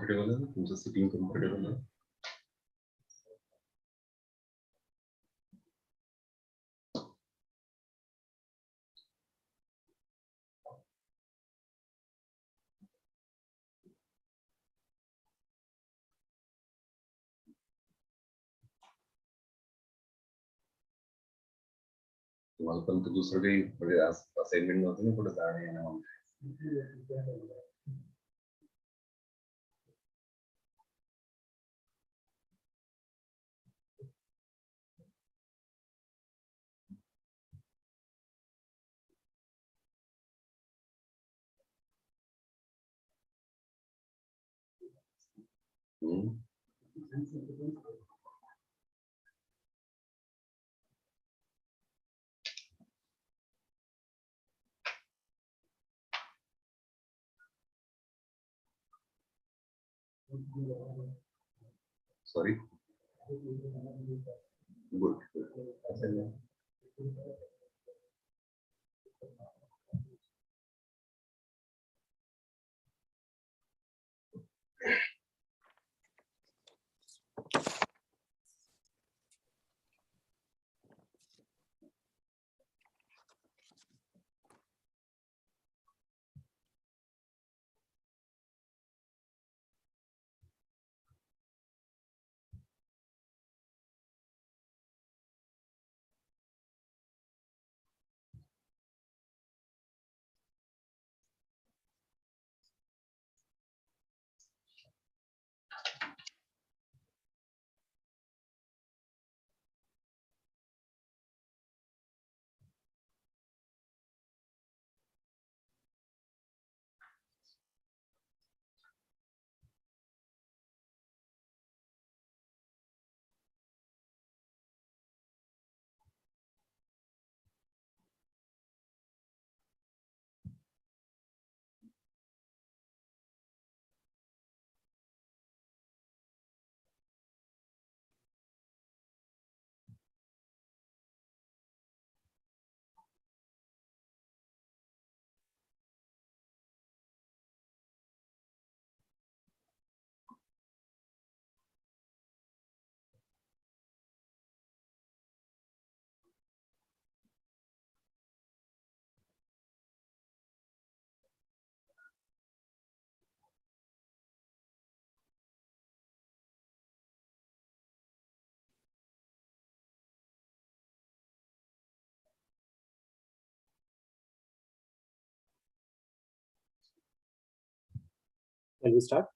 comfortable आहे? तुमचं sitting comfortable आहे? तुम्हाला पण दुसरं काही म्हणजे असाइनमेंट नव्हतं ना, कुठं जाणं येणं? Sorry. Good. Can we start?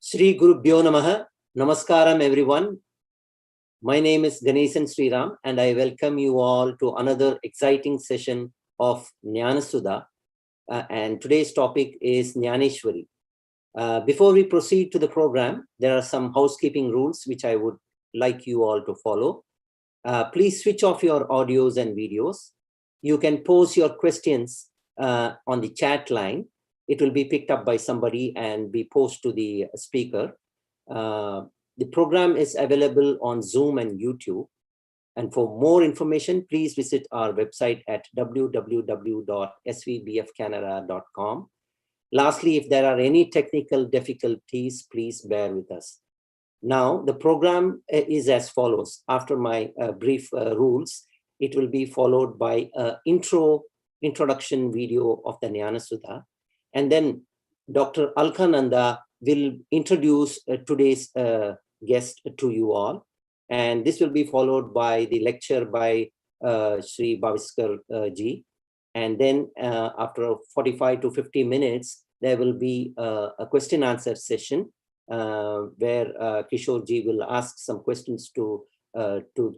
Shri Gurubhyo Namaha. Namaskaram everyone. My name is Ganesh and Sriram, and I welcome you all to another exciting session of Jnanasudha. And today's topic is Dnyaneshwari. Before we proceed to the program, there are some housekeeping rules which I would like you all to follow. Please switch off your audios and videos. You can pose your questions on the chat line. It will be picked up by somebody and be posed to the speaker. The program is available on Zoom and YouTube. And for more information, please visit our website at www.svbfcanada.com. Lastly, if there are any technical difficulties, please bear with us. Now, the program is as follows. After my brief rules, it will be followed by an introduction video of the Jnanasudha. And then Dr. Alkananda will introduce today's guest to you all. And this will be followed by the lecture by Shri Baviskar ji. And then after 45 to 50 minutes, there will be a question answer session where Kishore ji will ask some questions to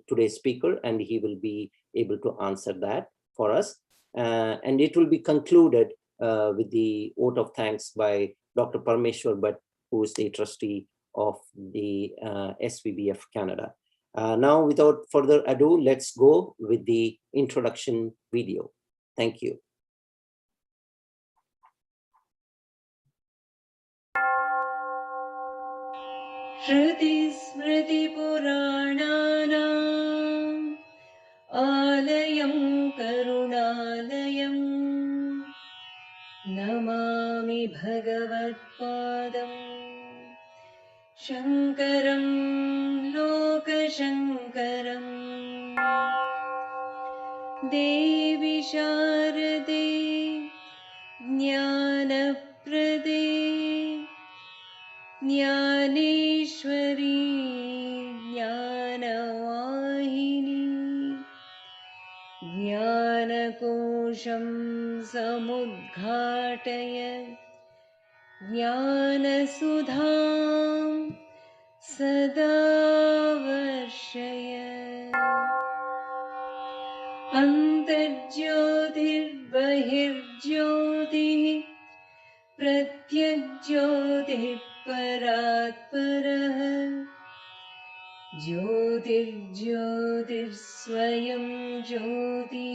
today's speaker, and he will be able to answer that for us. And it will be concluded with the vote of thanks by Dr. Parameshwar Bhatt, who is the trustee of the SVBF Canada. Now, without further ado, let's go with the introduction video. Thank you. Shruti Smriti Purananam Alayam Karunalayam Namami Bhagavad Padam Shankaram Lokashankaram Devi Sharade Jnanaprade Dnyaneshwari Jnanavahini Jnanakosham Samudghataya Jnanasudha Sada Varshaya Antarjyotir Bahirjyotir Pratyajyotir Paratparah Jyotir Swayam Jyoti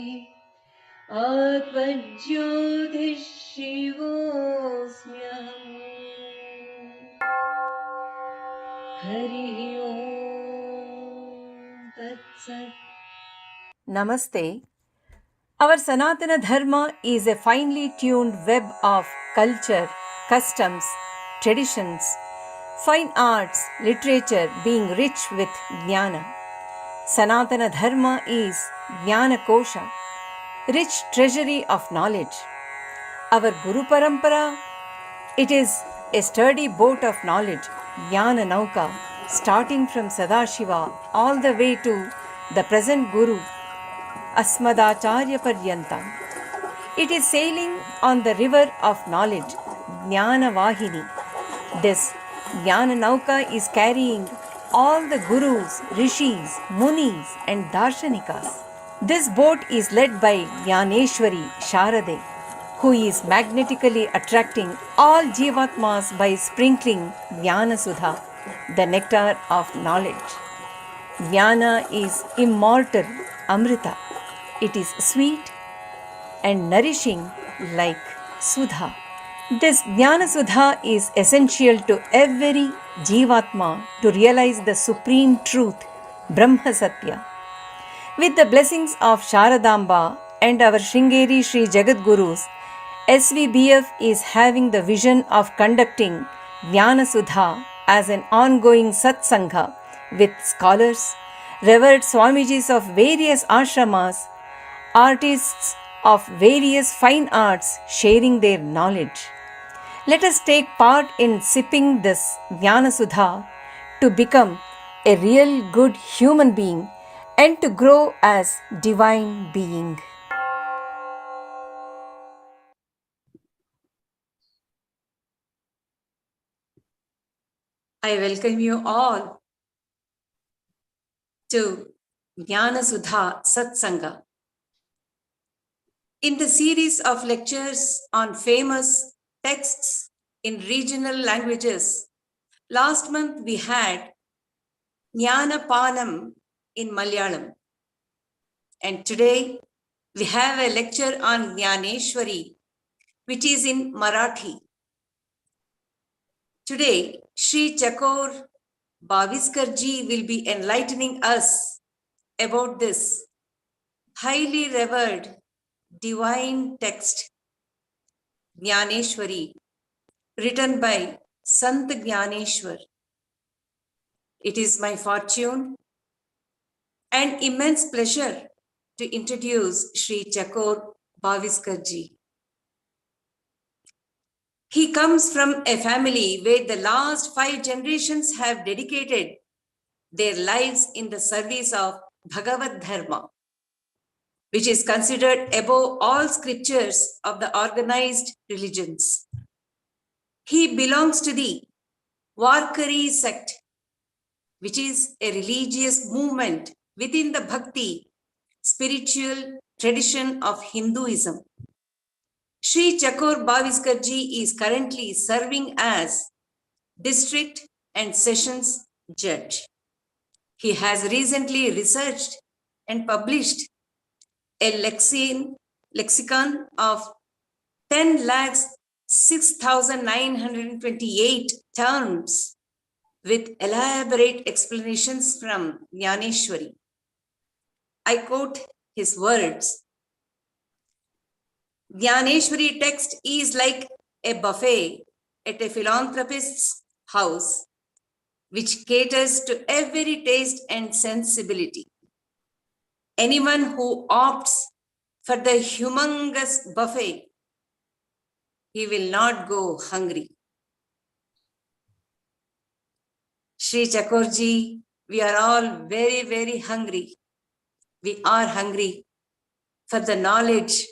Atmajyotir Shivosmyam Hari Om Tat Sat. Namaste. Our Sanatana Dharma is a finely tuned web of culture, customs, traditions, fine arts, literature being rich with Jnana. Sanatana Dharma is Jnana Kosha, rich treasury of knowledge. Our Guru Parampara, it is a sturdy boat of knowledge, Jnana Nauka, starting from Sadashiva all the way to the present Guru, Asmadacharya Paryantam. It is sailing on the river of knowledge, Jnana Vahini. This Jnana Nauka is carrying all the Gurus, Rishis, Munis and Darshanikas. This boat is led by Dnyaneshwari Sharade, who is magnetically attracting all Jivatmas by sprinkling Jnanasudha, the nectar of knowledge. Jnana is immortal, Amrita. It is sweet and nourishing like Sudha. This Jnanasudha is essential to every Jivatma to realize the supreme truth, Brahma Satya. With the blessings of Sharadamba and our Sringeri Shri Jagadgurus, SVBF is having the vision of conducting Jnanasudha as an ongoing satsanga with scholars, revered Swamijis of various ashramas, artists of various fine arts sharing their knowledge. Let us take part in sipping this Jnanasudha to become a real good human being and to grow as divine being. I welcome you all to Jnanasudha Satsanga. In the series of lectures on famous texts in regional languages, last month we had Jnanapanam in Malayalam. And today we have a lecture on Dnyaneshwari, which is in Marathi. Today, Shri Chakor Baviskar ji will be enlightening us about this highly revered divine text, Dnyaneshwari, written by Sant Dnyaneshwar. It is my fortune and immense pleasure to introduce Shri Chakor Baviskar ji. He comes from a family where the last 5 generations have dedicated their lives in the service of Bhagavad Dharma, which is considered above all scriptures of the organized religions. He belongs to the Varkari sect, which is a religious movement within the bhakti spiritual tradition of Hinduism. Shri Chakor Baviskar ji is currently serving as district and sessions judge. He has recently researched and published a lexicon of 10,06,928 terms with elaborate explanations from Dnyaneshwari. I quote his words. Dnyaneshwari text is like a buffet at a philanthropist's house, which caters to every taste and sensibility. Anyone who opts for the humongous buffet, he will not go hungry. Shri Chakorji, we are all very, very hungry. We are hungry for the knowledge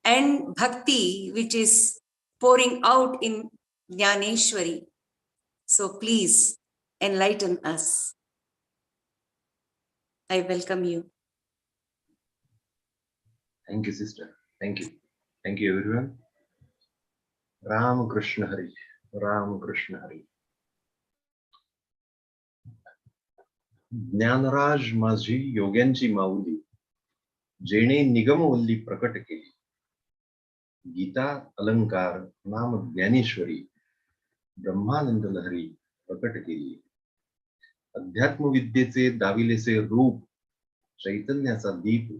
and bhakti which is pouring out in Dnyaneshwari. So please enlighten us. I welcome you. Thank you, sister. Thank you. Thank you, everyone. Ram Krishna Hari. Ram Krishna Hari. Dnyanraj माझी योग्यांची माऊली जेणे निगमवल्ली प्रकट केली गीता अलंकार नाम ज्ञानेश्वरी ब्रह्मानंद लहरी प्रकट केली अध्यात्म विद्येचे दाविलेसे रूप चैतन्याचा दीप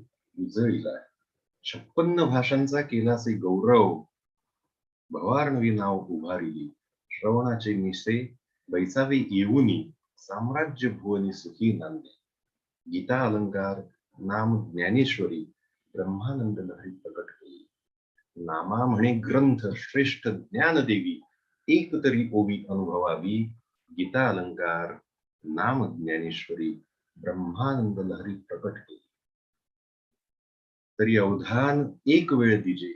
उजळला 56 भाषांचा केलासे गौरव भवार्णवी नाव उभारिली श्रवणाचे निसे बैसावे येऊनी साम्राज्य भुवनी सुखी नांदे गीता अलंकार नाम ज्ञानेश्वरी ब्रह्मानंद लहरी प्रकट केली नामा म्हणे ग्रंथ श्रेष्ठ ज्ञानदेवी एक तरी ओवी अनुभवावी गीता अलंकार नाम ज्ञानेश्वरी ब्रह्मानंद लहरी प्रकट केली तरी अवधान एक वेळ दिजे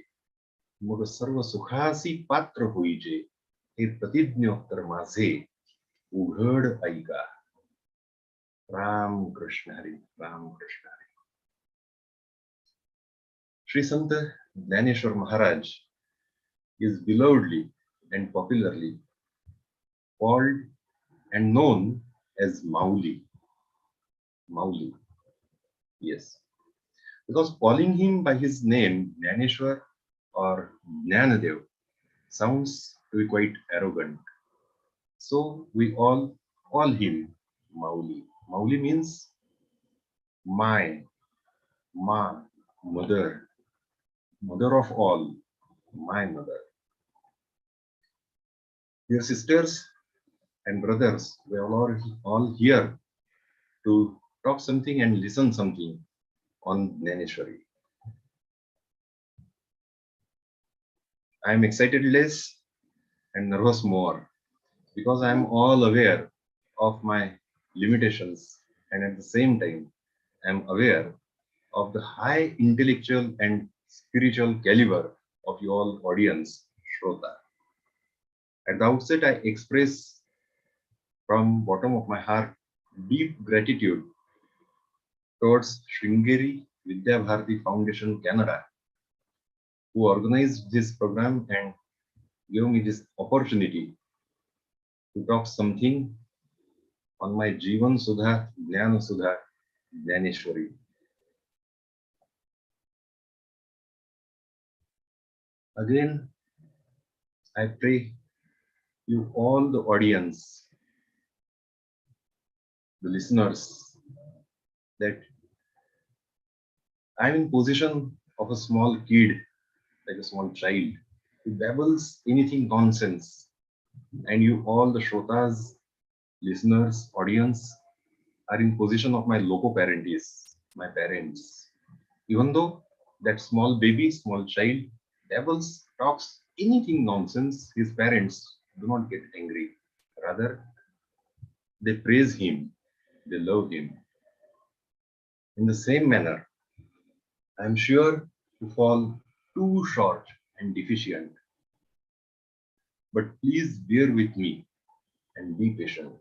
मग सर्व सुखासी पात्र होईजे हे प्रतिज्ञोत्तर माझे उघड ऐका Ram Krishna Hari Ram Krishna Hari Shri Sant Dnyaneshwar Maharaj is belovedly and popularly called and known as Mauli. Mauli. Yes. Because calling him by his name Dnyaneshwar or Jnanadev sounds to be quite arrogant. So we all call him Mauli. Mauli means my, ma, mother, mother of all, my mother. Dear sisters and brothers, we are all here to talk something and listen something on Dnyaneshwari. I am excited less and nervous more because I am all aware of my limitations and at the same time I am aware of the high intellectual and spiritual caliber of you all audience, Shrota. At the outset, I express from bottom of my heart deep gratitude towards Sringeri Vidya Bharati Foundation, Kannada, who organized this program and gave me this opportunity to talk something on my Jnanasudha, Jnanasudha, Dnyaneshwari. Again, I pray you all the audience, the listeners, that I'm in position of a small kid, like a small child, who babbles anything nonsense. And you all the Shrotas, listeners, audience, are in position of my loco parentis, my parents. Even though that small baby, small child, babbles, talks anything nonsense, his parents do not get angry. Rather, they praise him, they love him. In the same manner, I am sure to fall too short and deficient. But please bear with me and be patient.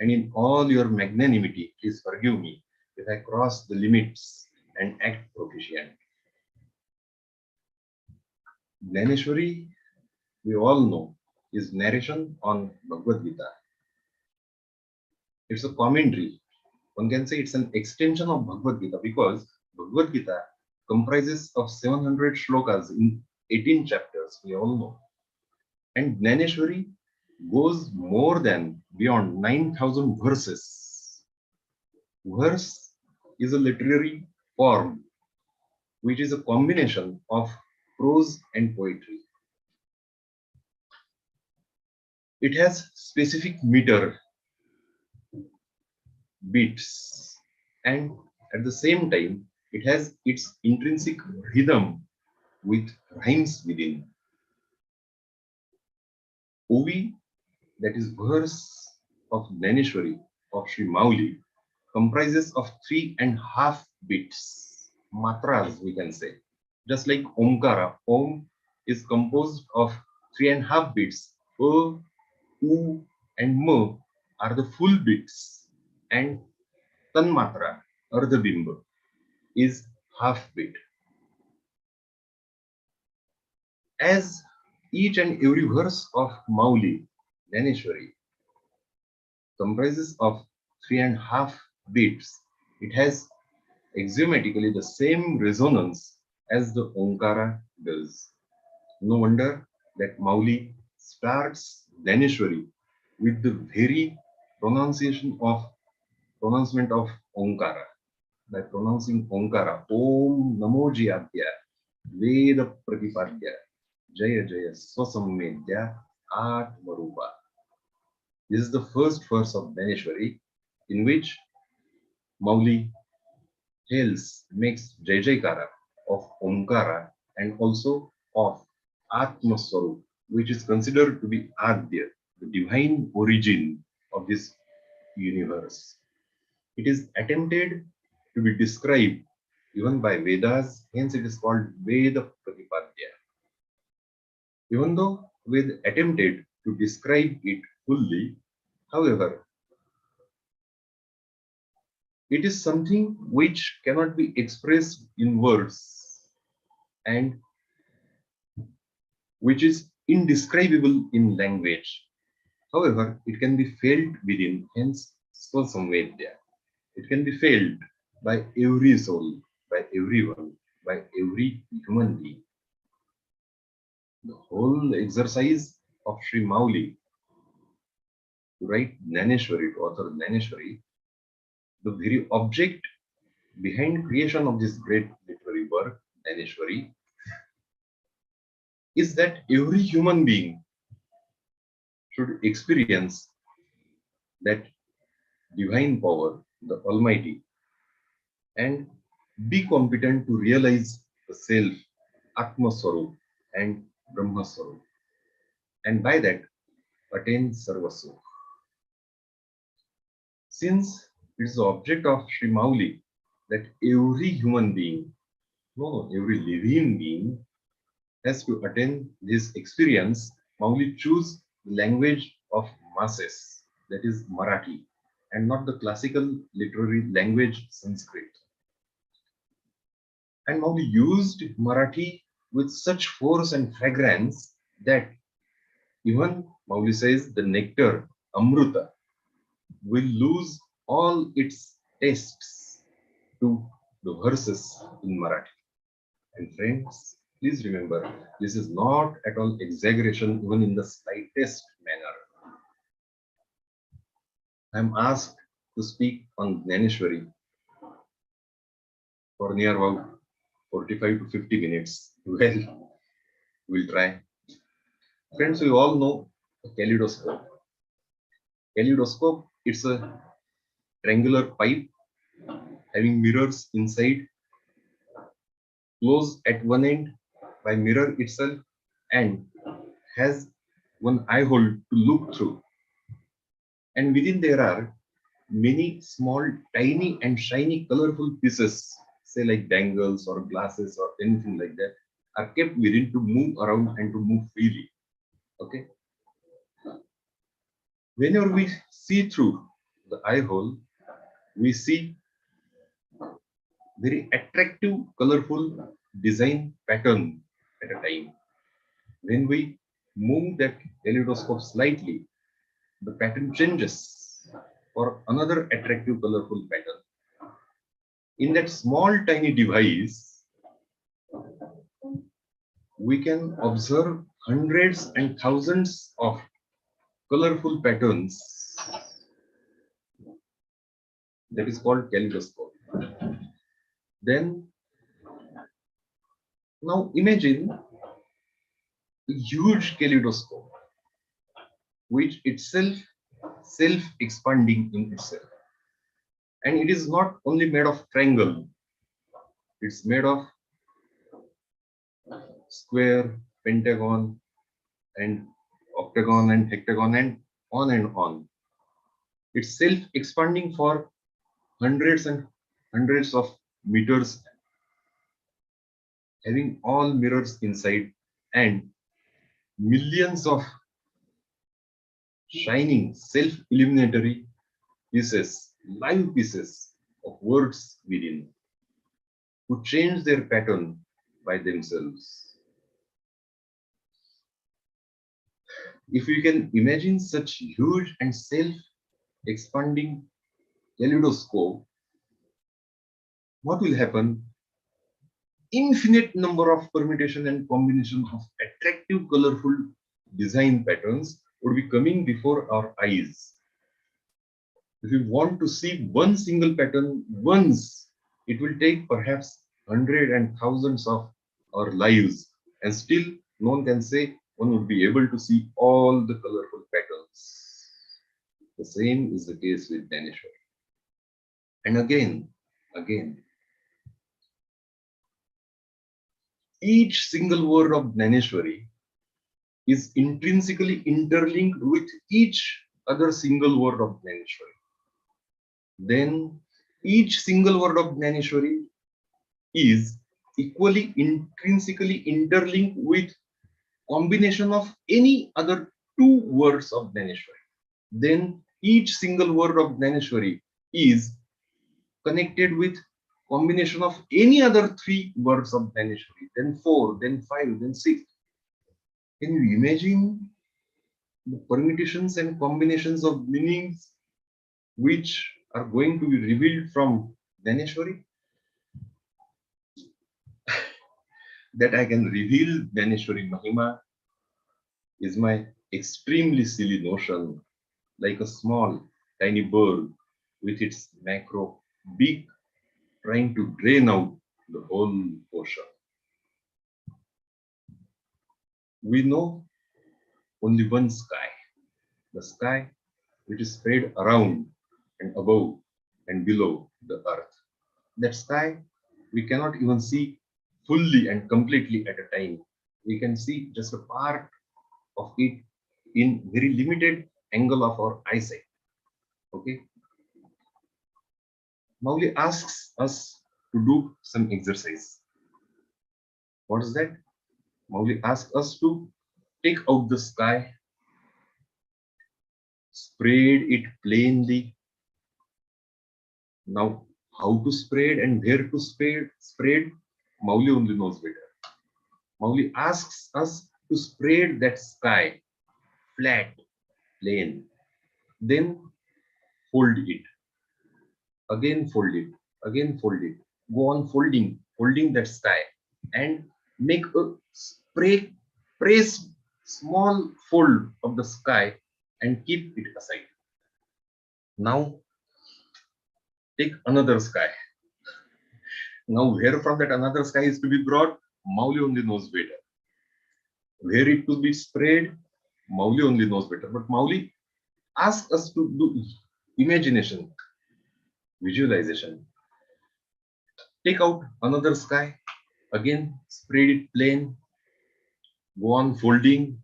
And in all your magnanimity, please forgive me if I cross the limits and act proficient. Dnyaneshwari, we all know, is narration on Bhagavad Gita. It's a commentary. One can say it's an extension of Bhagavad Gita because Bhagavad Gita comprises of 700 shlokas in 18 chapters, we all know. And Dnyaneshwari goes more than beyond 9,000 verses. Verse is a literary form which is a combination of prose and poetry. It has specific meter, beats, and at the same time, it has its intrinsic rhythm with rhymes within. OV, that is verse of Dnyaneshwari of Sri Mauli, comprises of 3.5 beats, matras we can say. Just like Omkara, Om is composed of 3.5 beats. U, and M are the full beats, and Tanmatra, Ardhabimba, is half beat. As each and every verse of Mauli, Dnyaneshwari, comprises of 3.5 beats, it has axiomatically the same resonance as the Omkara does. No wonder that Mauli starts Dnyaneshwari with the very pronouncement of Omkara. By pronouncing Omkara, Om Namo Jyadya, Veda Pratipadya, Jaya Jaya Swasammedya Atmarupa. This is the first verse of Dnyaneshwari in which Mauli makes Jai Jaikara of Omkara and also of Atmaswarup, which is considered to be Adya, the divine origin of this universe. It is attempted to be described even by Vedas, hence it is called Veda Pratipadya. Even though Ved attempted to describe it fully, however, it is something which cannot be expressed in words and which is indescribable in language. However, it can be felt within, hence Swasamvedya. It can be felt by every soul, by everyone, by every human being. The whole exercise of Sri Mauli to write Dnyaneshwari, to author Dnyaneshwari, the very object behind creation of this great literary work, Dnyaneshwari, is that every human being should experience that divine power, the Almighty, and be competent to realize the self, Atma Swarup and Brahma Swarup, and by that attain Sarvasukh. Since it is the object of Sri Mauli that every human being, every living being has to attain this experience, Mauli choose the language of masses, that is Marathi, and not the classical literary language Sanskrit. And Mauli used Marathi with such force and fragrance that even Mauli says the nectar, Amruta, will lose all its tastes to the verses in Marathi. And friends, please remember, this is not at all exaggeration, even in the slightest manner. I am asked to speak on Dnyaneshwari for near about 45 to 50 minutes. Well, we'll try. Friends, we all know a kaleidoscope. Kaleidoscope, it's a triangular pipe having mirrors inside, closed at one end by mirror itself, and has one eye hole to look through. And within there are many small, tiny and shiny colorful pieces, say like bangles or glasses or anything like that, are kept within to move around and to move freely. Okay. Whenever we see through the eye hole, we see very attractive, colorful design pattern at a time. When we move that kaleidoscope slightly, the pattern changes for another attractive, colorful pattern. In that small, tiny device, we can observe hundreds and thousands of colorful patterns. That is called kaleidoscope. Then, now imagine a huge kaleidoscope, which itself self-expanding in itself. And it is not only made of triangle, it's made of square, pentagon, and octagon and hectagon and on and on. It's self-expanding for hundreds and hundreds of meters, having all mirrors inside and millions of shining self-illuminatory pieces, live pieces of words within, who change their pattern by themselves. If you can imagine such huge and self-expanding kaleidoscope, what will happen? Infinite number of permutation and combination of attractive, colorful design patterns would be coming before our eyes. If we want to see one single pattern once, it will take perhaps hundreds and thousands of our lives, and still no one can say one would be able to see all the colorful patterns. The same is the case with Dnyaneshwari. And again, each single word of Dnyaneshwari is intrinsically interlinked with each other single word of Dnyaneshwari. Then each single word of Dnyaneshwari is equally intrinsically interlinked with combination of any other two words of Dnyaneshwari. Then each single word of Dnyaneshwari is connected with combination of any other three words of Dnyaneshwari, then 4, then 5, then 6. Can you imagine the permutations and combinations of meanings which are going to be revealed from Dnyaneshwari? That I can reveal Dnyaneshwari Mahima is my extremely silly notion, like a small, tiny bird with its macro beak trying to drain out the whole ocean. We know only one sky, the sky which is spread around and above and below the earth. That sky we cannot even see fully and completely at a time. We can see just a part of it in very limited angle of our eyesight. Okay. Mauli asks us to do some exercise. What is that? Mauli asks us to take out the sky, spread it plainly. Now, how to spread and where to spread, Mauli only knows better. Mauli asks us to spread that sky flat, plain, then fold it. Again fold it, again fold it. Go on folding that sky and make a press small fold of the sky and keep it aside. Now take another sky. Now where from that another sky is to be brought, Mauli only knows better. Where it to be spread, Mauli only knows better. But Mauli asks us to do imagination, visualization. Take out another sky, again spread it plain, go on folding,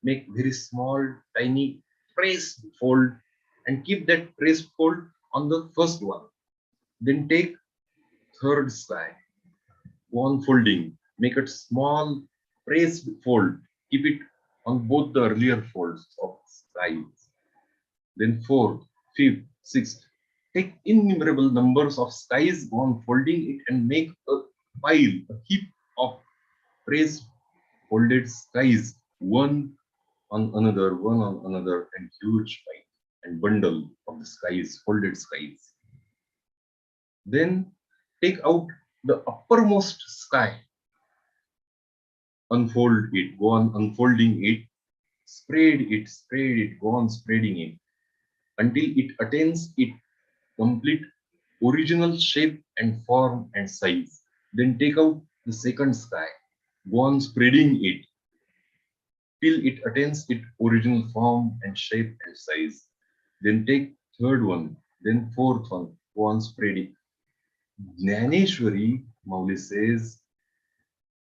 make very small, tiny pressed fold and keep that pressed fold on the first one. Then take third sky, go on folding, make it small, pressed fold, keep it on both the earlier folds of skies. Then fourth, fifth, sixth, take innumerable numbers of skies, go on folding it and make a pile, a heap of praised folded skies, one on another, and huge pile and bundle of the skies, folded skies. Then take out the uppermost sky, unfold it, go on unfolding it, spread it, go on spreading it until it attains its complete original shape and form and size. Then take out the second sky, go on spreading it till it attains its original form and shape and size. Then take third one, then fourth one, go on spreading. Dnyaneshwari, Mauli says,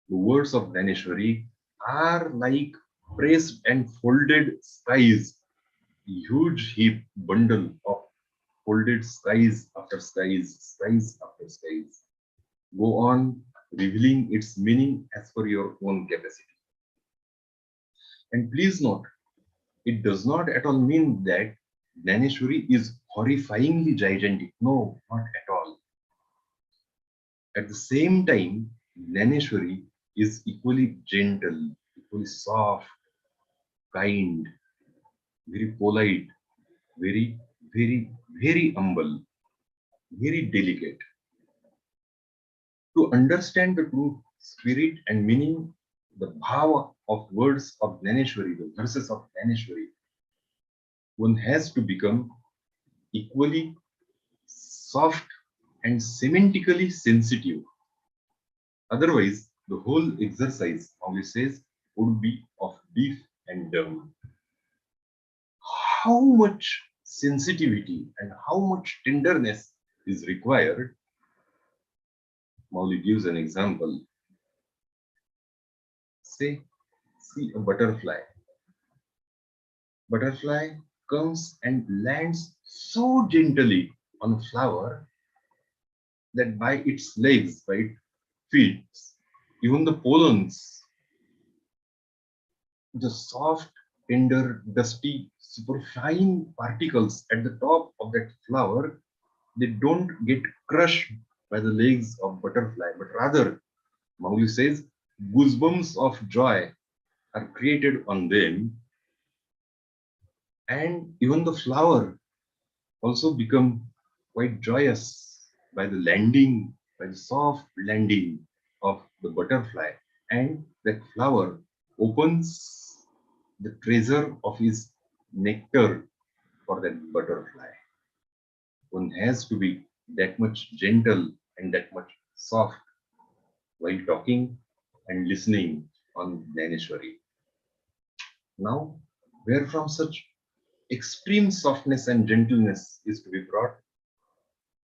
the words of Dnyaneshwari are like pressed and folded skies, huge heap bundle of folded skies after skies, skies after skies. Go on revealing its meaning as per your own capacity. And please note, it does not at all mean that Dnyaneshwari is horrifyingly gigantic. No, not at all. At the same time, Dnyaneshwari is equally gentle, equally soft, kind, very polite, very, very humble, very delicate. To understand the true spirit and meaning, the bhava of words of Dnyaneshwari, the verses of Dnyaneshwari, one has to become equally soft and semantically sensitive. Otherwise, the whole exercise, always says, would be of deaf and dumb. How much sensitivity and how much tenderness is required? Mauli gives an example. Say, see a butterfly. Butterfly comes and lands so gently on a flower that by its legs, by its feet, even the pollens, the soft, tender, dusty, superfine particles at the top of that flower, they don't get crushed by the legs of butterfly, but rather, Mauli says, goosebumps of joy are created on them, and even the flower also become quite joyous by the landing, by the soft landing of the butterfly, and that flower opens the treasure of his nectar for that butterfly. One has to be that much gentle and that much soft while talking and listening on Dnyaneshwari. Now, where from such extreme softness and gentleness is to be brought?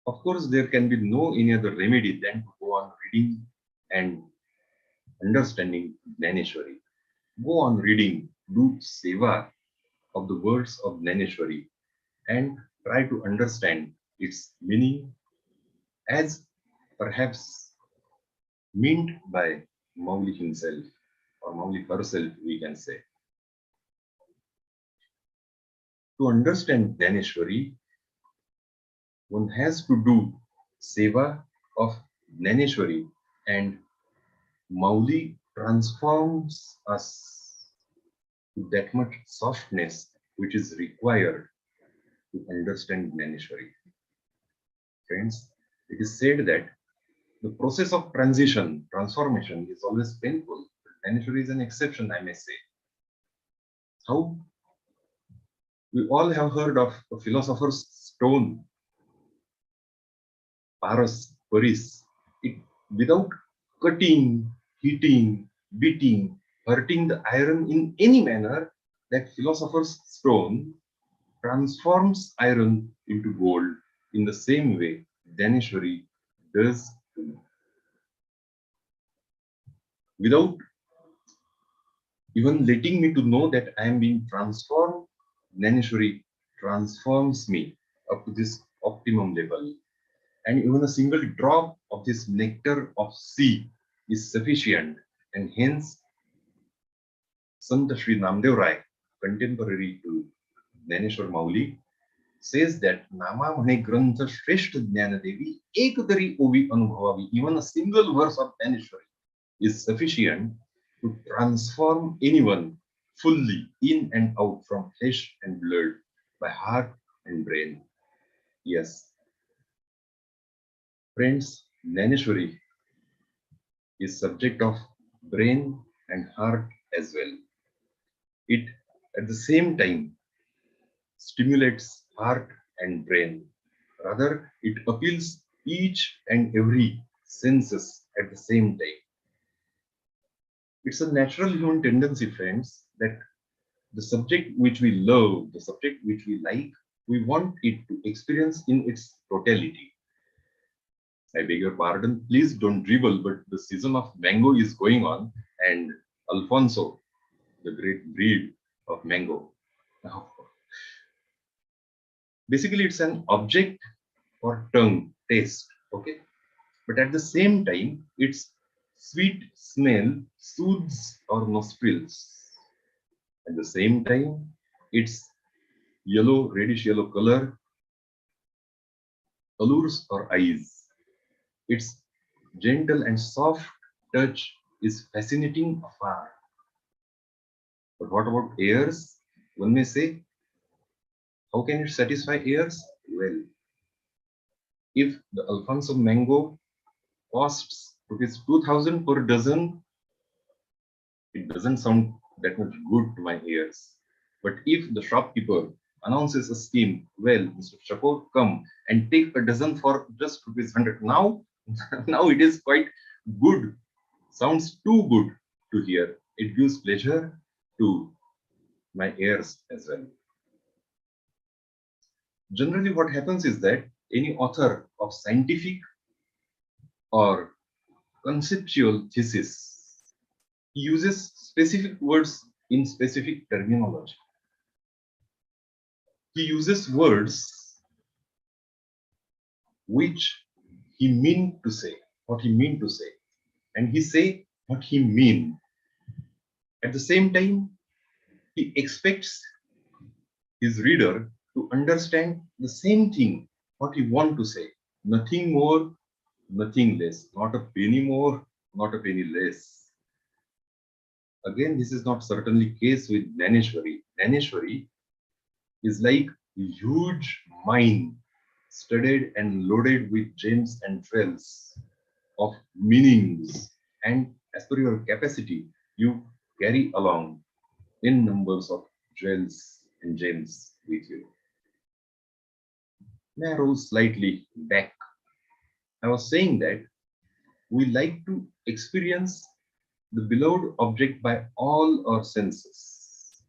Of course, there can be no any other remedy than to go on reading and understanding Dnyaneshwari. Go on reading, do seva of the words of Dnyaneshwari and try to understand its meaning as perhaps meant by Mauli himself or Mauli herself, we can say. To understand Dnyaneshwari, one has to do seva of Dnyaneshwari, and Mauli transforms us to that much softness which is required to understand Dnyaneshwari. Friends, it is said that the process of transformation is always painful. Dnyaneshwari is an exception, I may say. How? We all have heard of a philosopher's stone, Paris. It, without cutting, heating, beating, hurting the iron in any manner, that philosopher's stone transforms iron into gold in the same way Dnyaneshwari does. Without even letting me to know that I am being transformed, Dnyaneshwari transforms me up to this optimum level. And even a single drop of this nectar of sea is sufficient. And hence, Sant Shri Namdev Rai, contemporary to Dnyaneshwar Mauli, says that Nama Mane Grantha Shrestha Jnana Devi Ekadari Ovi Anubhavavi, even a single verse of Dnyaneshwari is sufficient to transform anyone fully in and out from flesh and blood by heart and brain. Yes, friends, Jnaneshwari is subject of brain and heart as well. It at the same time stimulates heart and brain. Rather, it appeals each and every senses at the same time. It's a natural human tendency, friends, that the subject which we love, the subject which we like, we want it to experience in its totality. I beg your pardon, please don't dribble, but the season of mango is going on, and Alfonso, the great breed of mango. Basically, it's an object for tongue taste, okay? But at the same time, its sweet smell soothes our nostrils. At the same time, its yellow, reddish yellow color allures our eyes. Its gentle and soft touch is fascinating afar. But what about ears? One may say, how can it satisfy ears? Well, if the Alfonso mango costs rupees 2000 per dozen, it doesn't sound that much good to my ears. But if the shopkeeper announces a scheme, well, Mr. Chakor, come and take a dozen for just rupees 100. Now, now it is quite good. Sounds too good to hear. It gives pleasure to my ears as well. Generally, what happens is that any author of scientific or conceptual thesis uses specific words in specific terminology. He uses words which he mean to say, what he mean to say, and he say what he mean. At the same time, he expects his reader to understand the same thing, what he want to say, nothing more, nothing less, not a penny more, not a penny less. Again, this is not certainly case with Dnyaneshwari. Dnyaneshwari is like a huge mine studded and loaded with gems and jewels of meanings, and as per your capacity you carry along in numbers of jewels and gems with you. May I roll slightly back? I was saying that we like to experience the beloved object by all our senses.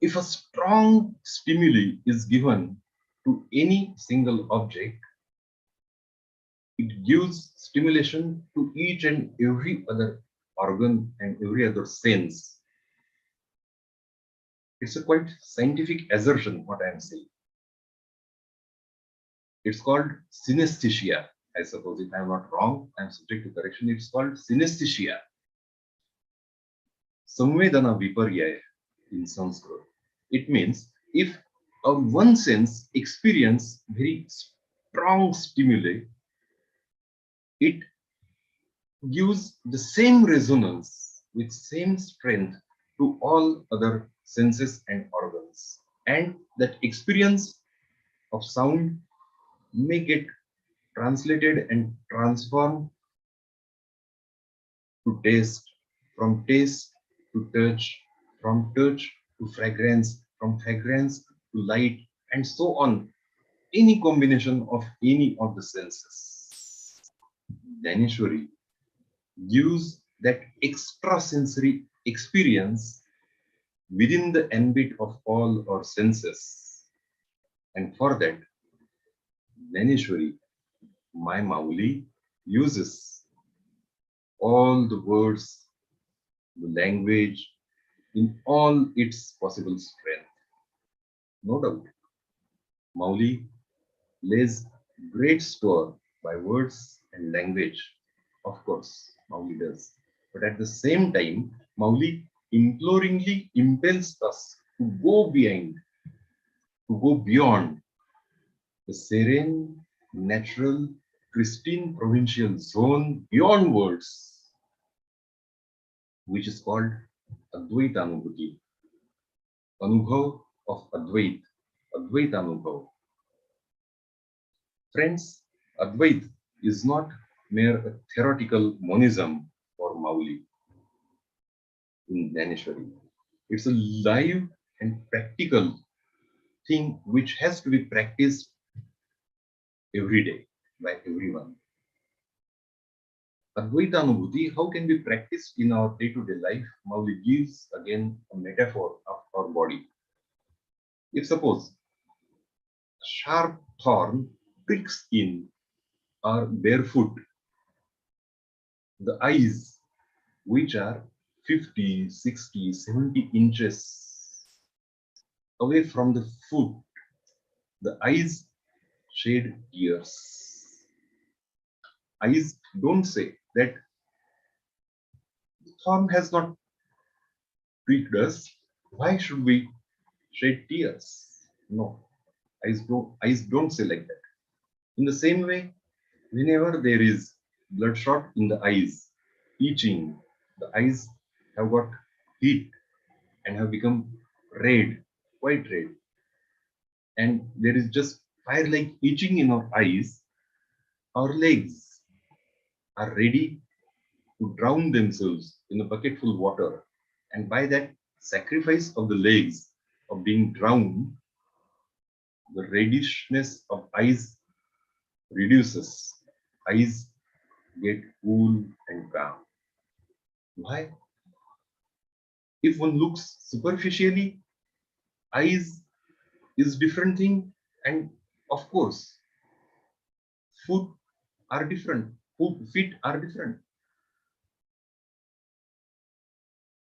If a strong stimuli is given to any single object, it gives stimulation to each and every other organ and every other sense. It's a quite scientific assertion, what I am saying. It's called synesthesia. I suppose if I'm not wrong, I'm subject to correction. It's called synesthesia. Samvedana viparyaya in Sanskrit. It means if a one sense experience very strong stimuli, it gives the same resonance with same strength to all other senses and organs. And that experience of sound may get translated and transformed to taste, from taste to touch, from touch to fragrance, from fragrance to light, and so on. Any combination of any of the senses. Dnyaneshwari gives that extrasensory experience within the ambit of all our senses. And for that, Dnyaneshwari, my Mauli, uses all the words, the language in all its possible strength. No doubt, Mauli lays great store by words and language. Of course, Mauli does. But at the same time, Mauli imploringly impels us to go beyond the serene, natural, pristine provincial zone beyond words, which is called Advaita Anubhuti, Anubhav of Advait, Advaita Anubhav. Friends, Advait is not mere a theoretical monism for Mauli in Dnyaneshwari. It's a live and practical thing which has to be practiced every day by everyone. Advaita Anubhuti, how can be practiced in our day-to-day life? Mauli gives again a metaphor of our body. If suppose a sharp thorn pricks in our barefoot, the eyes, which are 50, 60, 70 inches away from the foot, the eyes shed tears. Eyes don't say that the thorn has not pricked us, why should we shed tears? No, eyes don't say like that. In the same way, whenever there is bloodshot in the eyes, itching, the eyes have got heat and have become red, quite red, and there is just fire-like itching in our eyes, our legs are ready to drown themselves in a bucketful water, and by that sacrifice of the legs of being drowned, the reddishness of eyes reduces. Eyes get cool and calm. Why? If one looks superficially, eyes is different thing, and of course, foot are different. Feet are different.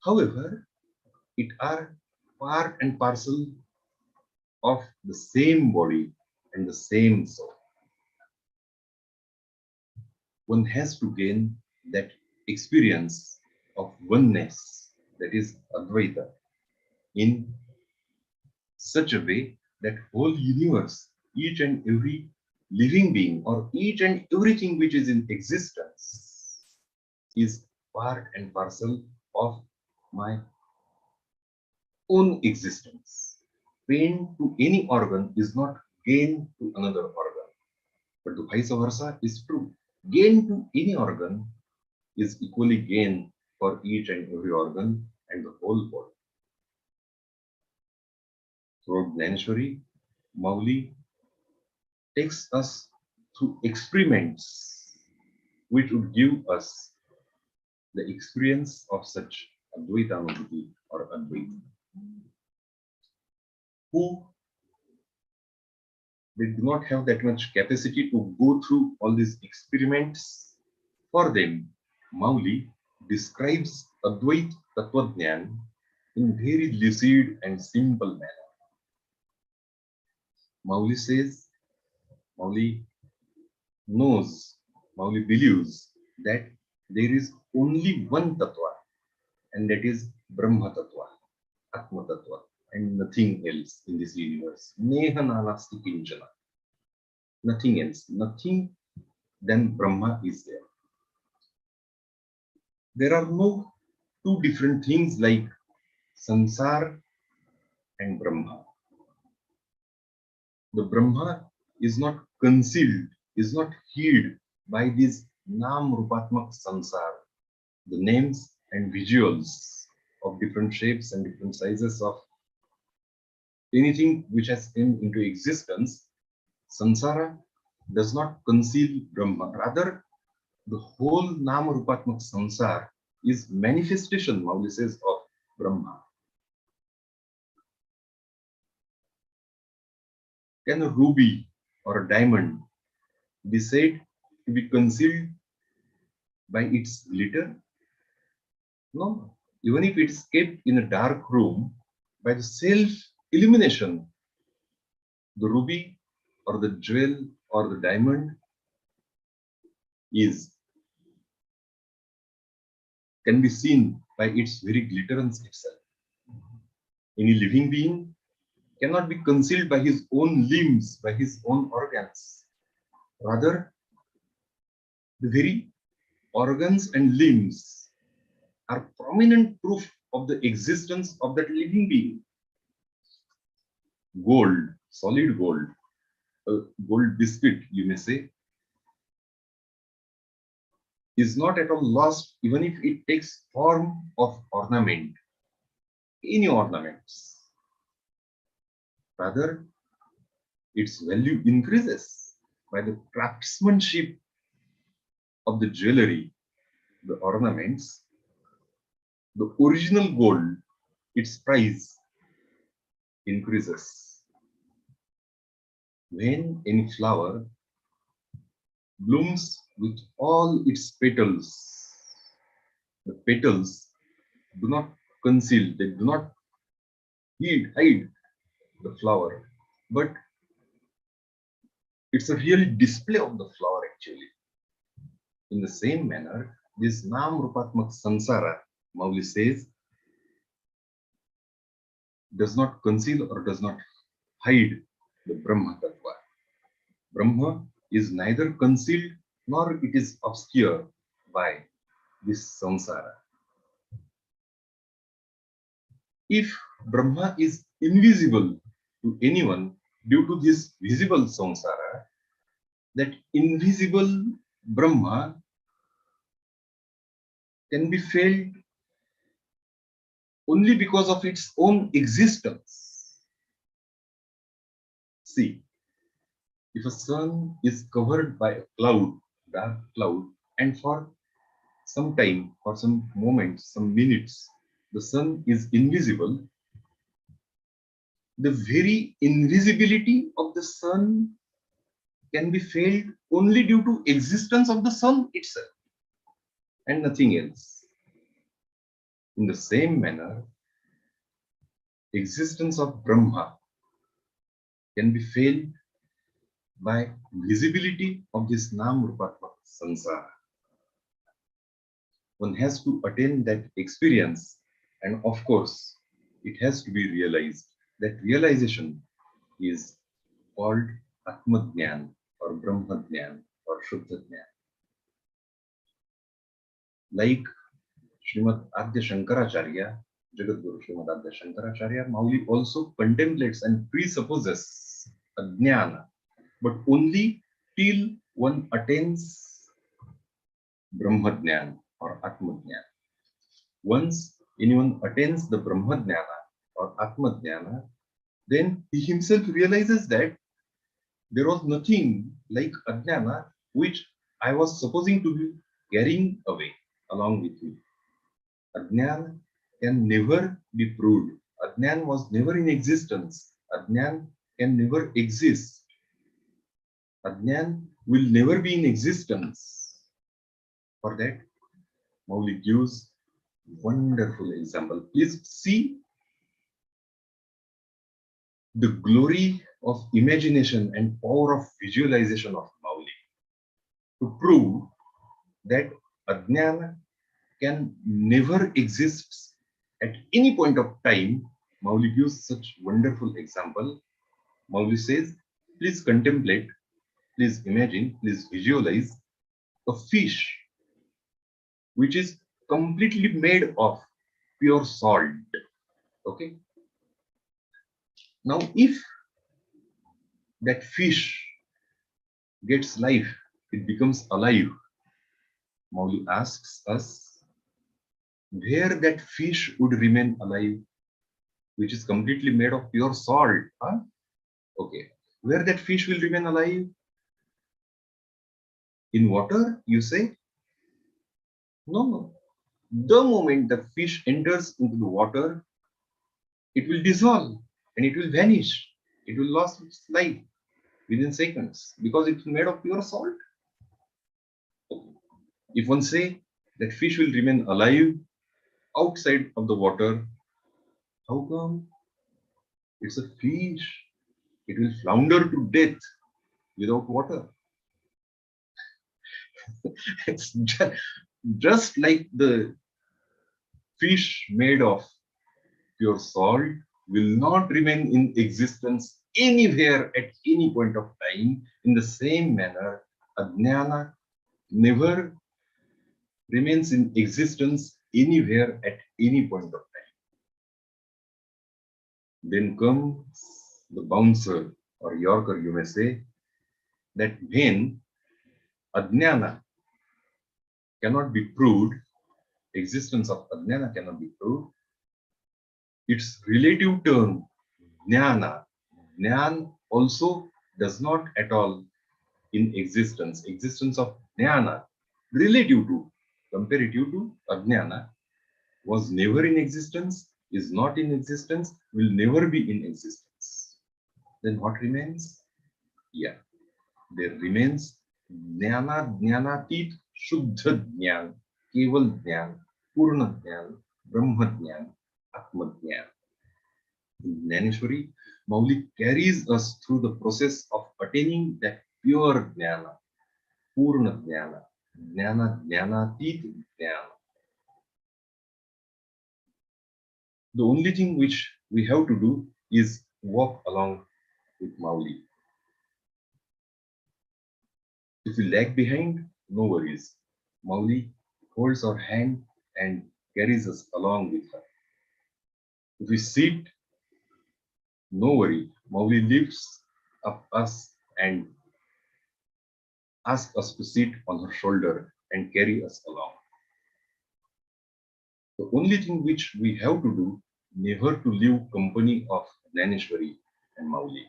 However, it are part and parcel of the same body and the same soul. One has to gain that experience of oneness, that is Advaita, in such a way that whole universe, each and every living being or each and everything which is in existence is part and parcel of my own existence. Pain to any organ is not gain to another organ, but the vice versa is true. Gain to any organ is equally gain for each and every organ and the whole body. Throughout Dnyaneshwari, Mauli takes us through experiments which would give us the experience of such Advaita Anubhuti or Advaita, who they do not have that much capacity to go through all these experiments. For them, Mauli describes Advaita Tattvajnana in very lucid and simple manner. Mauli says, Mauli knows, Mauli believes that there is only one Tattva, and that is Brahma Tattva, Atma Tattva, and nothing else in this universe. Neha nanasti kinchana. Nothing else, nothing than Brahma is there. There are no two different things like Sansar and Brahma. The Brahma is not concealed, is not hid by this Nam Rupatmak Sansar, the names and visuals of different shapes and different sizes of anything which has come into existence. Sansara does not conceal Brahma. Rather, the whole Nam Rupatmak Sansar is manifestation, Mauli says, of Brahma. Can a ruby or a diamond be said to be concealed by its glitter? No. Even if it is kept in a dark room, by the self-illumination, the ruby or the jewel or the diamond can be seen by its very glitterance itself. Any living being cannot be concealed by his own limbs, by his own organs. Rather, the very organs and limbs are prominent proof of the existence of that living being. Gold, solid gold, a gold biscuit, you may say, is not at all lost even if it takes form of ornament, any ornaments. Rather, its value increases by the craftsmanship of the jewelry, the ornaments. The original gold, its price increases. When any flower blooms with all its petals, the petals do not conceal, they do not hide the flower, but it's a real display of the flower actually. In the same manner, this Nam Rupatmak Sansara, Mauli says, does not conceal or does not hide the Brahma Tattva. Brahma is neither concealed nor it is obscured by this samsara. If Brahma is invisible to anyone due to this visible samsara, that invisible Brahma can be felt only because of its own existence. See, if a sun is covered by a cloud, dark cloud, and for some time, for some moments, some minutes, the sun is invisible, the very invisibility of the sun can be felt only due to existence of the sun itself and nothing else. In the same manner, existence of Brahma can be felt by visibility of this Nam Rupatmak Sansara. One has to attain that experience, and of course, it has to be realized. That realization is called Atma Dhyan or Brahma Dhyan or Shuddha Dhyan. Like Srimad Adya Shankaracharya, Jagadguru Srimad Adya Shankaracharya, Mauli also contemplates and presupposes a Jnana, but only till one attains Brahma Dhyan or Atma Dhyan. Once anyone attains the Brahma Dhyana or Atma Dhyana, then he himself realizes that there was nothing like Ajnana which I was supposing to be carrying away along with me. Ajnana can never be proved. Ajnana was never in existence. Ajnana can never exist. Ajnana will never be in existence. For that, Mauli gives wonderful example. Please see the glory of imagination and power of visualization of Mauli to prove that Ajnana can never exist at any point of time. Mauli gives such wonderful example. Mauli says, please contemplate, please imagine, please visualize a fish which is completely made of pure salt. Okay. Now, if that fish gets life, it becomes alive. Mauli asks us where that fish would remain alive, which is completely made of pure salt. Huh? Okay. Where that fish will remain alive? In water, you say? No, no. The moment the fish enters into the water, it will dissolve and it will vanish. It will lose its life within seconds because it's made of pure salt. If one say that fish will remain alive outside of the water, how come? It's a fish. It will flounder to death without water. It's just like the fish made of pure salt will not remain in existence anywhere at any point of time. In the same manner, Ajnana never remains in existence anywhere at any point of time. Then comes the bouncer or yorker, you may say, that when Ajnana cannot be proved, existence of Ajnana cannot be proved, its relative term, Jnana, Jnan also does not at all in existence. Existence of Jnana, relative to, comparative to Ajnana, was never in existence, is not in existence, will never be in existence. Then what remains? Yeah, there remains Jnana, Jnanatit, Shuddha Jnan, Keval Jnan, Purna Jnan, Brahma Jnan, Atma Jnan. In Dnyaneshwari, Mauli carries us through the process of attaining that pure Jnana, Purna Jnana, Jnana, Jnanatit Jnana. The only thing which we have to do is walk along with Mauli. If we lag behind, no worries. Mauli holds our hand and carries us along with her. If we sit, no worry. Mauli lifts up us and asks us to sit on her shoulder and carry us along. The only thing which we have to do, never to leave company of Dnyaneshwari and Mauli.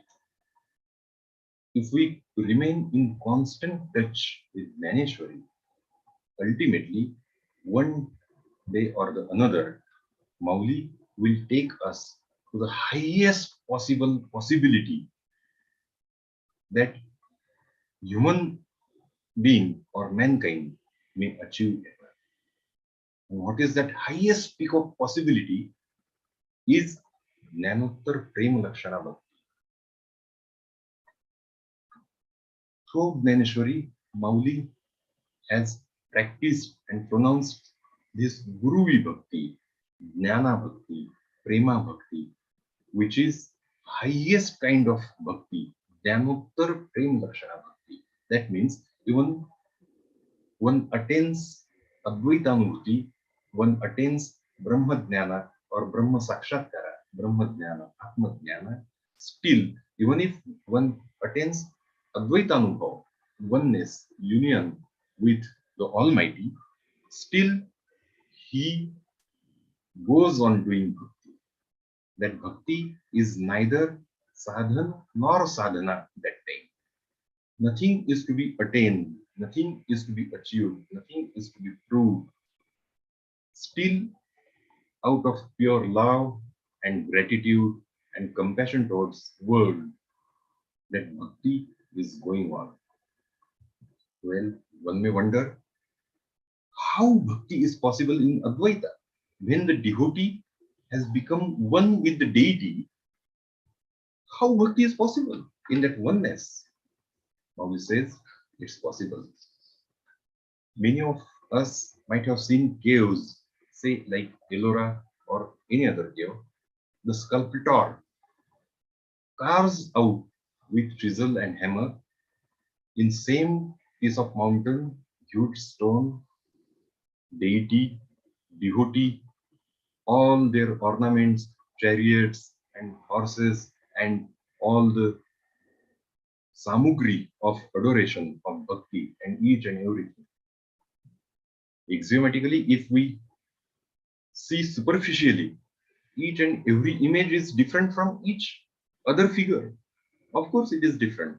If we remain in constant touch with Dnyaneshwari, ultimately, one day or the another, Mauli will take us to the highest possible possibility that human being or mankind may achieve ever. And what is that highest peak of possibility is Jnanottar Prema Lakshana Bhakti. Through Dnyaneshwari, Mauli has practiced and pronounced this Guruvi Bhakti, Jnana Bhakti, Prema Bhakti, which is highest kind of Bhakti, Jnanottar Prema Lakshana Bhakti. That means even one attains Advaitanurti, one attains Brahma Jnana or Brahma Sakshatkara, Brahma Jnana, Atma Jnana, still, even if one attains Advaitanubhav, oneness, union with the Almighty, still he goes on doing bhakti. That bhakti is neither sadhana nor sadhana that time. Nothing is to be attained, nothing is to be achieved, nothing is to be proved. Still, out of pure love and gratitude and compassion towards the world, that bhakti is going on. Well, one may wonder how bhakti is possible in Advaita when the devotee has become one with the deity. How bhakti is possible in that oneness? Mauli says it's possible. Many of us might have seen caves, say like Ellora or any other cave. The sculptor carves out with chisel and hammer in same piece of mountain, huge stone, deity, devotee, all their ornaments, chariots and horses and all the samugri of adoration, of bhakti and each and everything. Axiomatically, if we see superficially, each and every image is different from each other figure. Of course, it is different.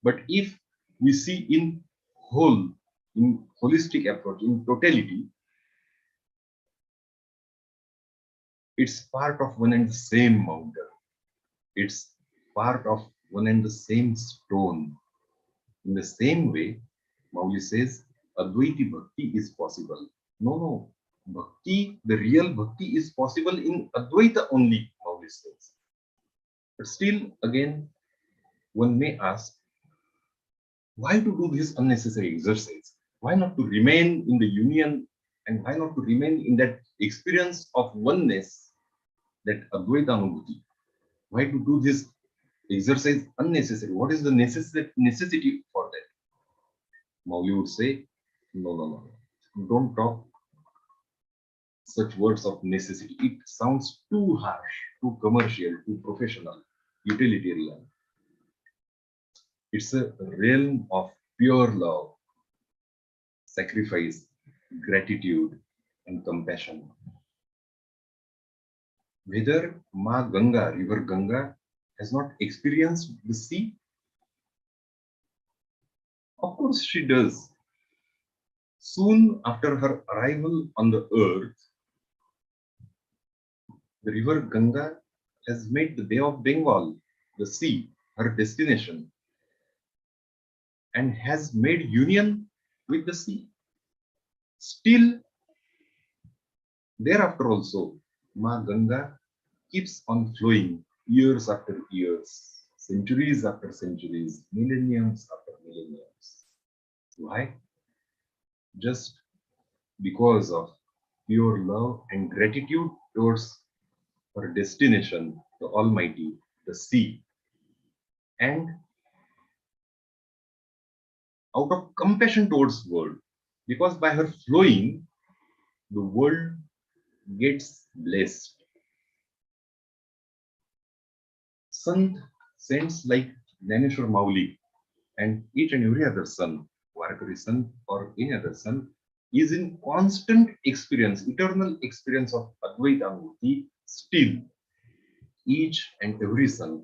But if we see in whole, in holistic approach, in totality, it's part of one and the same mountain. It's part of one and the same stone. In the same way, Mauli says, Advaiti Bhakti is possible. No. Bhakti, the real Bhakti is possible in Advaita only, Mauli says. But still, again, one may ask, why to do this unnecessary exercise? Why not to remain in the union And why not to remain in that experience of oneness, that Advaita Anubhuti? Why to do this exercise unnecessary? What is the necessity for that? Mauli would say, no. Don't talk such words of necessity. It sounds too harsh, too commercial, too professional, utilitarian. It's a realm of pure love, sacrifice, gratitude, and compassion. Whether Ma Ganga, River Ganga, has not experienced the sea? Of course she does. Soon after her arrival on the earth, the river Ganga has made the Bay of Bengal, the sea, her destination, and has made union with the sea. Still, thereafter also, Ma Ganga keeps on flowing years after years, centuries after centuries, millenniums after millenniums. Why? Just because of pure love and gratitude towards her destination, the Almighty, the sea, and out of compassion towards world, because by her flowing, the world gets blessed. Sant saints like Dnyaneshwar Mauli and each and every other son, Varkari son or any other son, is in constant experience, eternal experience of Advaita Anubhuti. Still, each and every son,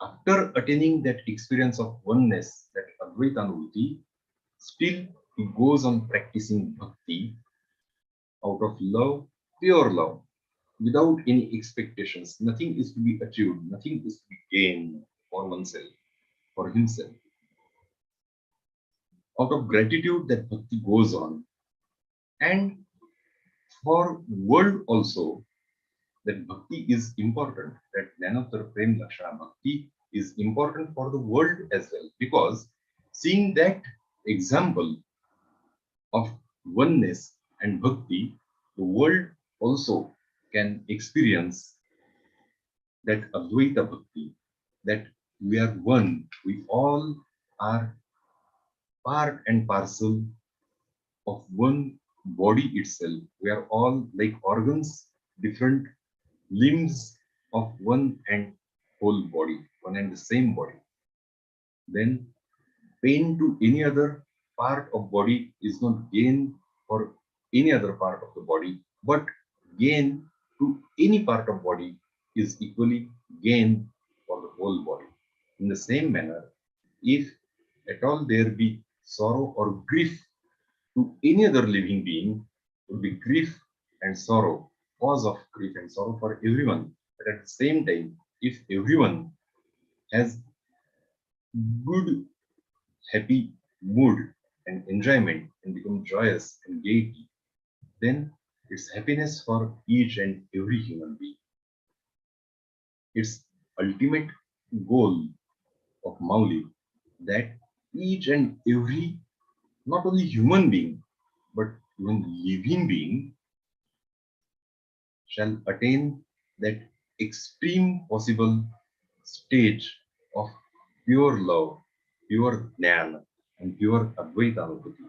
after attaining that experience of oneness, that Advaita Anubhuti, still he goes on practicing bhakti out of love, pure love, without any expectations. Nothing is to be achieved, nothing is to be gained for oneself, for himself. Out of gratitude, that bhakti goes on. And for world also, that bhakti is important, that Jnanottar Prem Lakshana Bhakti is important for the world as well, because seeing that example of oneness and bhakti, the world also can experience that Advaita Bhakti, that we are one, we all are part and parcel of one body itself. We are all like organs, different limbs of one and whole body, one and the same body. Then pain to any other part of body is not gain for any other part of the body, but gain to any part of body is equally gain for the whole body. In the same manner, if at all there be sorrow or grief to any other living being, would be grief and sorrow, cause of grief and sorrow for everyone. But at the same time, if everyone has good, happy mood and enjoyment and become joyous and gaiety, then it's happiness for each and every human being. Its ultimate goal of Mauli, that each and every, not only human being, but even living being, shall attain that extreme possible stage of pure love, pure Jnana, and pure Advaita Anubhuti.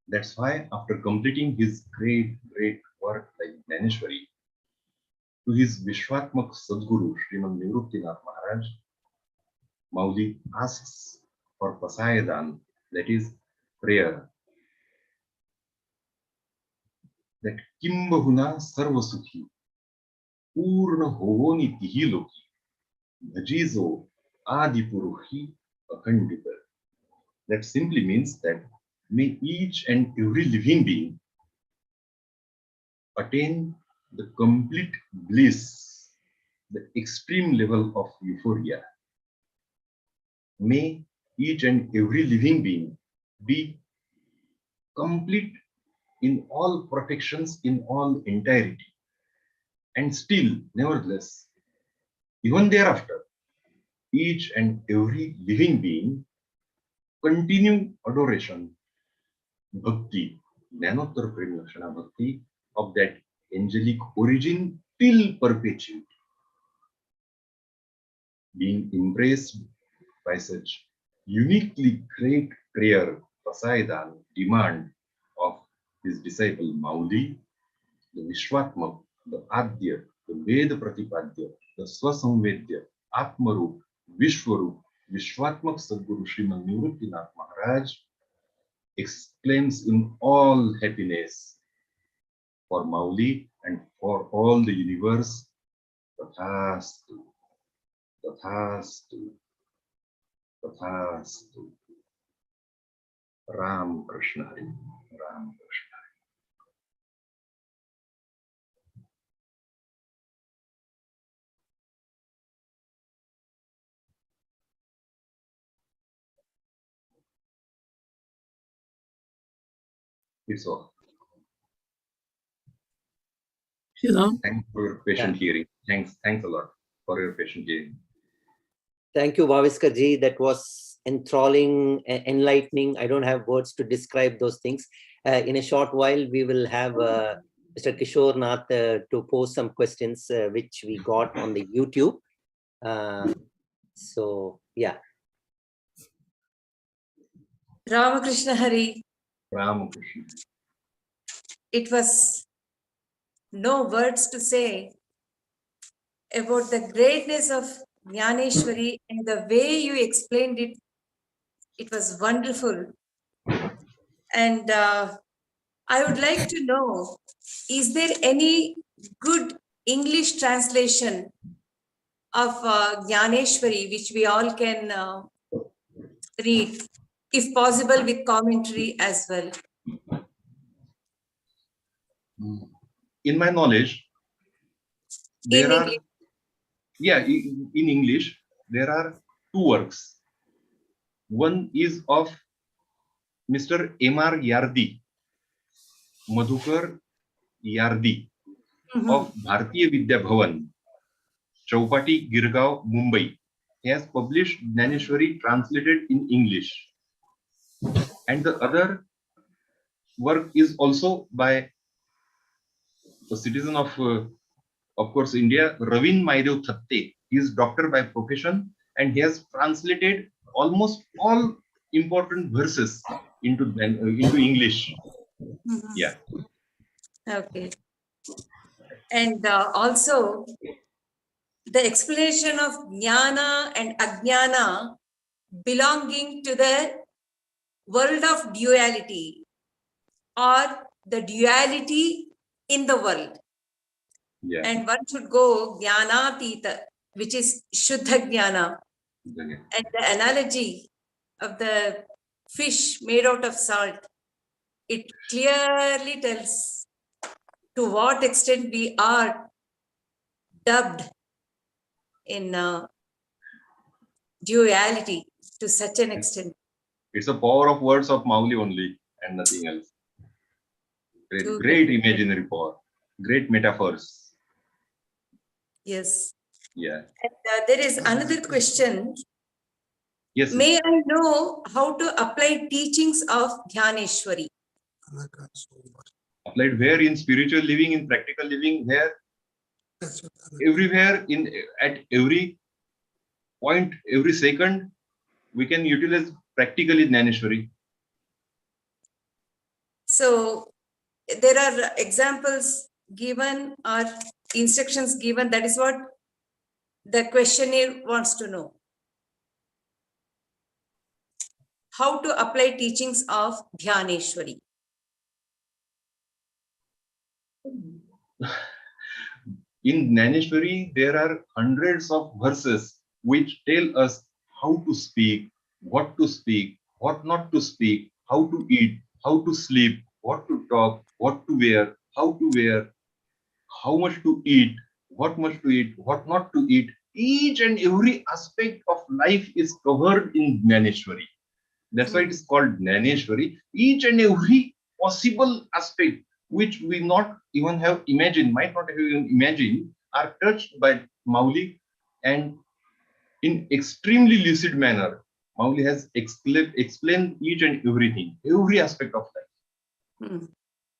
That's why, after completing his great work like Dnyaneshwari, to his Vishwatmak Sadguru, Srimad Nivruttinath Maharaj, Mauli asks for Pasayadan, that is prayer, that Kim Bahuna Sarvasukhi, Purna Hovoni Tihi Loki, Bhajizo Adipuruhi Akhandita. That simply means that may each and every living being attain the complete bliss, the extreme level of euphoria. May each and every living being be complete in all perfections, in all entirety. And still, nevertheless, even thereafter, each and every living being continue adoration, bhakti, Jnanottar Prem Lakshana Bhakti of that angelic origin till perpetuity. Being impressed by such uniquely great prayer, Pasaidan, demand of his disciple Mauli, the Vishwatmak, the Adya, the Veda Pratipadya, the Swasamvedya, Atmarup, Vishwarup, Vishwatmak Sadguru Sriman Nivrutinath Maharaj exclaims in all happiness for Mauli and for all the universe, Tathastu, Tathastu, Tathastu. Ram Krishna Hari, Ram Krishna. It's all. Thanks for your patient hearing. Thanks a lot for your patient hearing. Thank you, Baviskar ji. That was enthralling, enlightening. I don't have words to describe those things. In a short while, we will have Mr. Kishore Nath to pose some questions which we got on the YouTube. So, yeah. Ramakrishna Hari, Ram Krishna. it was no words to say about the greatness of Dnyaneshwari and the way you explained it. It was wonderful. And I would like to know, is there any good English translation of Dnyaneshwari which we all can read, if possible with commentary as well? In my knowledge, there In are, English. yeah, in English, there are two works. One is of Mr. M.R. Yardi, Madhukar Yardi of Bharatiya Vidya Bhavan, Chaupati, Girgaon, Mumbai. He has published Dnyaneshwari translated in English. And the other work is also by a citizen of course, India, Ravin Maidev Thatte. He is doctor by profession and he has translated almost all important verses into English. Yeah. Okay. And also, the explanation of Jnana and Ajnana belonging to the world of duality or the duality in the world. Yeah. And one should go Jnanatita, which is Shuddha Jnana. And the analogy of the fish made out of salt, it clearly tells to what extent we are dubbed in duality to such an extent. It's the power of words of Mauli only and nothing else. Great imaginary power, great metaphors. Yes. Yeah. And there is another question. Yes. May I know how to apply teachings of Dnyaneshwari? Applied where? In spiritual living, in practical living, where? Everywhere, at every point, every second, we can utilize practically Dnyaneshwari. So there are examples given or instructions given. That is what the questionnaire wants to know. How to apply teachings of Dnyaneshwari? In Dnyaneshwari, there are hundreds of verses which tell us how to speak, what not to speak, how to eat, how to sleep, what to talk, what to wear, how to wear, how much to eat, what much to eat, what not to eat. Each and every aspect of life is covered in Dnyaneshwari. That's why it is called Dnyaneshwari. Each and every possible aspect which we not even have imagined, might not have even imagined, are touched by Mauli, and in extremely lucid manner, Mauli has explained each and everything, every aspect of life.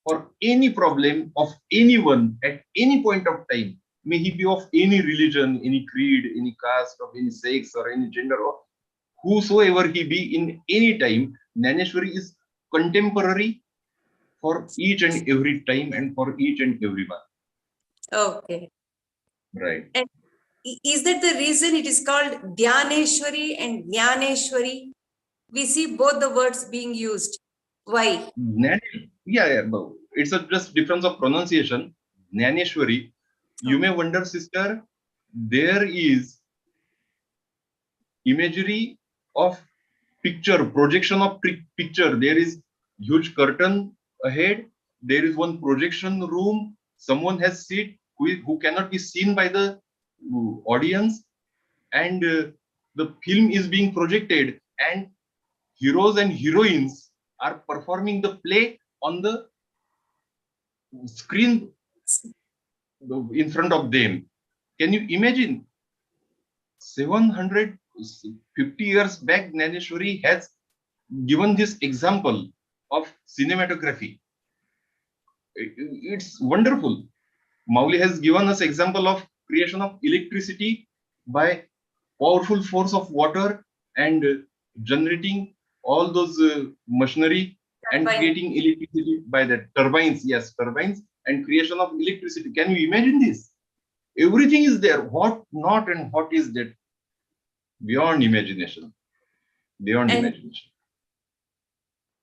for any problem of anyone at any point of time, may he be of any religion, any creed, any caste, of any sex or any gender, or whosoever he be in any time, Dnyaneshwari is contemporary for each and every time and for each and every one. Okay. Right. And is that the reason it is called Dnyaneshwari and Dnyaneshwari? We see both the words being used. Why? Yeah, no, it's a just difference of pronunciation. Dnyaneshwari, you may wonder, sister, there is imagery of picture, projection of picture. There is huge curtain ahead. There is one projection room. Someone has seat who cannot be seen by the audience, and the film is being projected, and heroes and heroines are performing the play on the screen in front of them. Can you imagine? 750 years back, Dnyaneshwari has given this example of cinematography. It's wonderful. Mauli has given us example of creation of electricity by powerful force of water and generating all those machinery and creating electricity by the turbines. Yes, turbines and creation of electricity. Can you imagine this? Everything is there. What not and what is that? Beyond imagination. Beyond And imagination.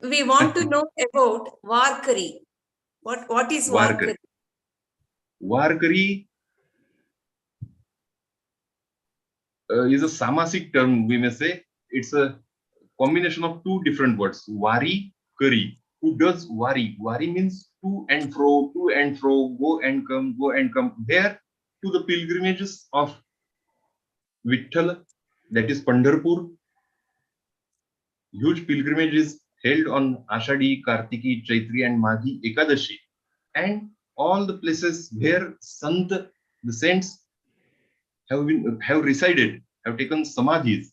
we want to know about Varkari. What is Varkari? Varkari is a Samasic term, we may say. It's a combination of two different words, Vari, Kari. Who does Vari? Vari means to and fro, go and come, go and come. There to the pilgrimages of Vitthal, that is Pandharpur. Huge pilgrimage is held on Ashadi, Kartiki, Chaitri and Maghi Ekadashi. And all the places where the saints have resided, have taken samadhis.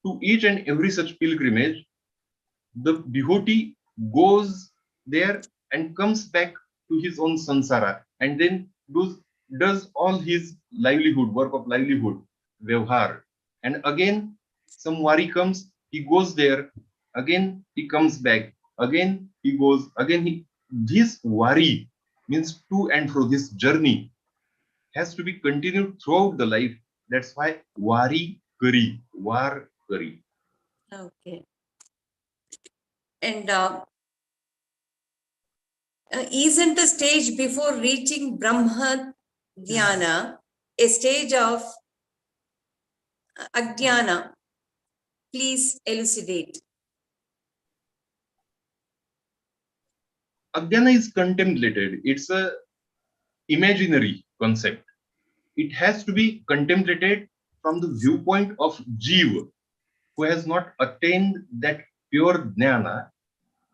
To each and every such pilgrimage, the devotee goes there and comes back to his own sansara, and then does all his livelihood, work of livelihood, vyavhar. And again, some wari comes, he goes there, again he comes back, again he goes, this wari means to and fro, this journey has to be continued throughout the life. That's why wari kari, war kari. Okay. And isn't the stage before reaching Brahma Dhyana a stage of Ajnana? Please elucidate. Ajnana is contemplated. It's a imaginary concept. It has to be contemplated from the viewpoint of Jiva, who has not attained that pure Jnana.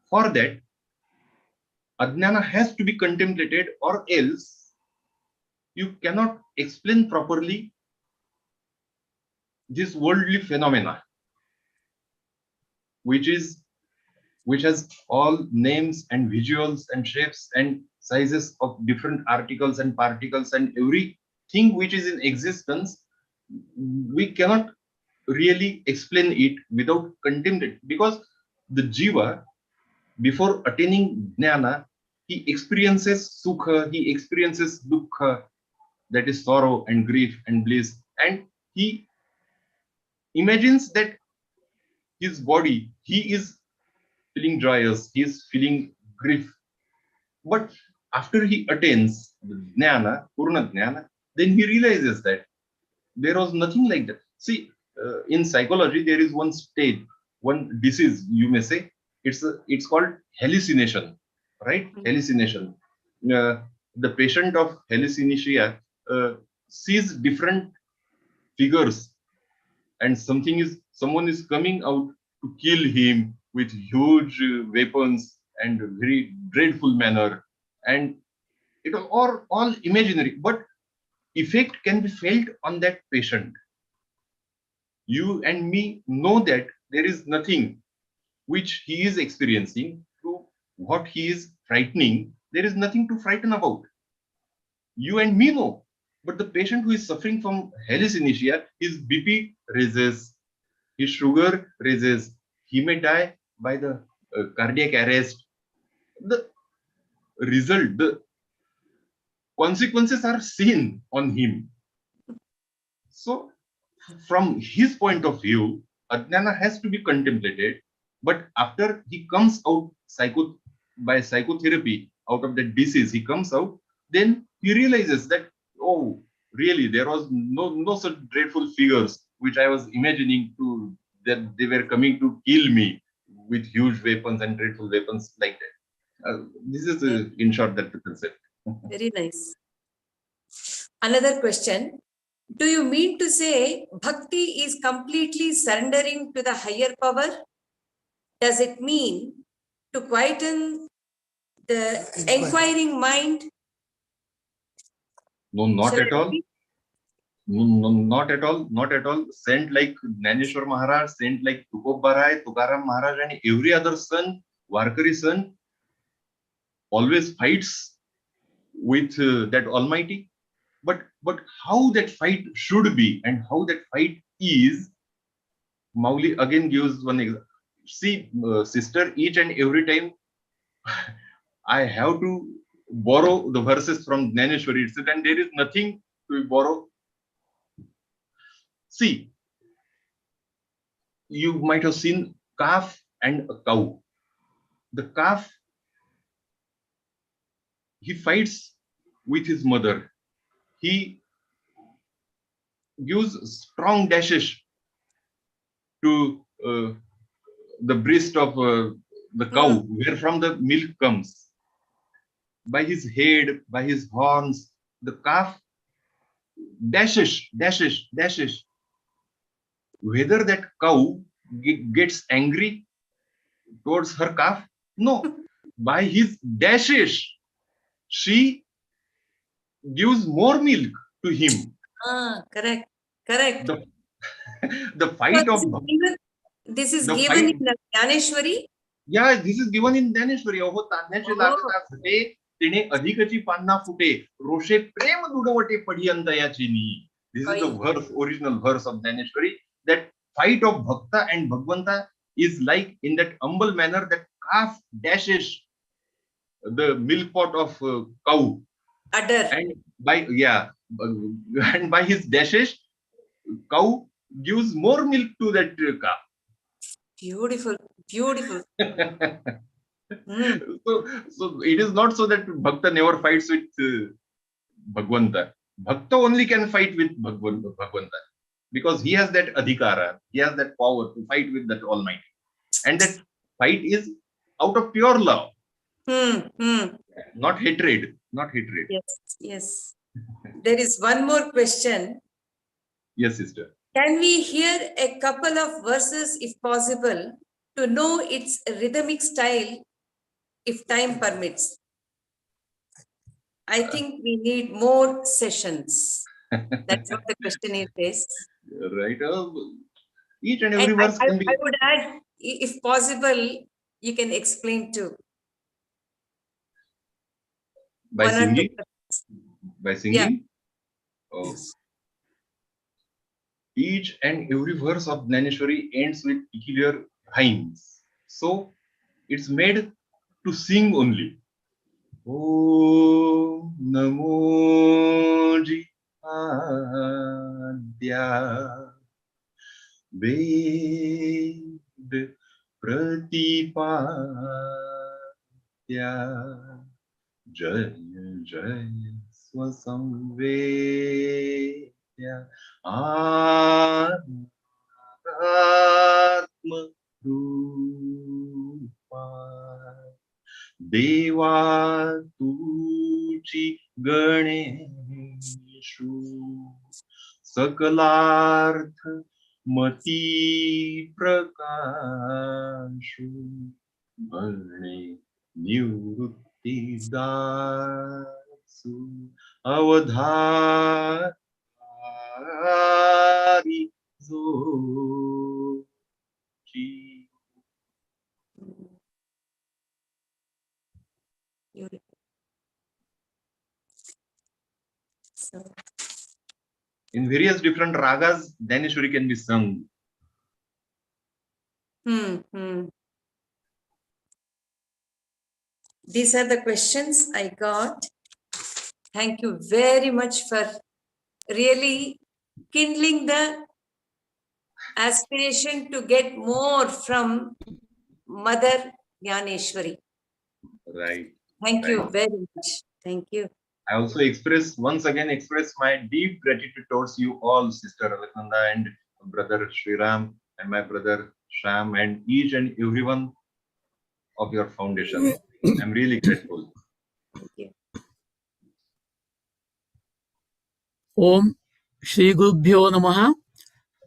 For that, Ajnana has to be contemplated, or else you cannot explain properly this worldly phenomena, which has all names and visuals and shapes and sizes of different articles and particles and everything which is in existence. We cannot really explain it without contemplating, because the jiva, before attaining jnana, he experiences sukha, he experiences dukkha, that is sorrow and grief and bliss, and he imagines that his body, he is feeling joyous, he is feeling grief. But after he attains the jnana, purna jnana, then he realizes that there was nothing like that. See, in psychology, there is one stage, one disease, you may say. It's called hallucination, right? Hallucination. The patient of hallucinesia sees different figures, and someone is coming out to kill him with huge weapons and very dreadful manner, and it was all imaginary, but effect can be felt on that patient. You and me know that there is nothing which he is experiencing to what he is frightening, there is nothing to frighten about. You and me know. But the patient who is suffering from hallucinesia, his BP raises, his sugar raises, he may die by the cardiac arrest. The result, the consequences are seen on him. So, from his point of view, Ajnana has to be contemplated. But after he comes out by psychotherapy out of that disease, he comes out, then he realizes that, oh, really, there was no such dreadful figures which I was imagining to that they were coming to kill me with huge weapons and dreadful weapons like that. This is, in short, that the concept. Very nice. Another question. Do you mean to say bhakti is completely surrendering to the higher power? Does it mean to quieten the inquiring mind? No, not Shall at I all. repeat? No, not at all, not at all. Saint like Dnyaneshwar Maharaj, saint like Tukobarai, Tukaram Maharaj, and every other son, Warkari son, always fights with that Almighty. But how that fight should be and how that fight is, Mauli again gives one example. See, sister, each and every time I have to borrow the verses from Dnyaneshwari itself, and there is nothing to borrow. See, you might have seen calf and a cow. The calf, he fights with his mother. He gives strong dashes to the breast of the cow, where from the milk comes. By his head, by his horns, the calf dashes. Whether that cow gets angry towards her calf? No. By his dashes, she gives more milk to him. Correct. Correct. The fight of This is the given fight. in Dnyaneshwari. Yeah, this is given in Dnyaneshwari. अहो तान्याचे लागता फुटे, तिने अधिकची पान्ना फुटे, रोषे प्रेम दुडवटे पडियंतयाचिनी. This is the verse, original verse of Dnyaneshwari. That fight of Bhakta and Bhagwanta is like in that humble manner that calf dashes the milk pot of cow. Udder. And by his dashes, cow gives more milk to that calf. Beautiful. Beautiful. So it is not so that Bhakta never fights with Bhagwanta. Bhakta only can fight with Bhagwanta because he has that adhikara, he has that power to fight with that Almighty. And that fight is out of pure love, not hatred. Yes. There is one more question. Yes, sister. Can we hear a couple of verses, if possible, to know its rhythmic style, if time permits? I think we need more sessions. That's what the questionnaire says. Right. Each and every verse can be. I would add, if possible, you can explain too. By singing? By singing? Yeah. Oh. Each and every verse of Dnyaneshwari ends with peculiar rhymes. So it's made to sing only. Om Namo Jihadya Ved Pratipatya Jaya Jaya Swasamvedya Atma Rupa Deva Tuchi Ganeshu Sakalartha Mati Prakashu Bhane Nivrutti Dasu Avadhari Zochi. In various different ragas, Dnyaneshwari can be sung. These are the questions I got. Thank you very much for really kindling the aspiration to get more from Mother Dnyaneshwari. Right. Thank you Right. very much. Thank you. I also once again express my deep gratitude towards you all, Sister Alaknanda and Brother Sriram and my brother Sham and each and everyone of your foundation. I'm really grateful. Thank you. Om Shri Gurubhyo Namaha.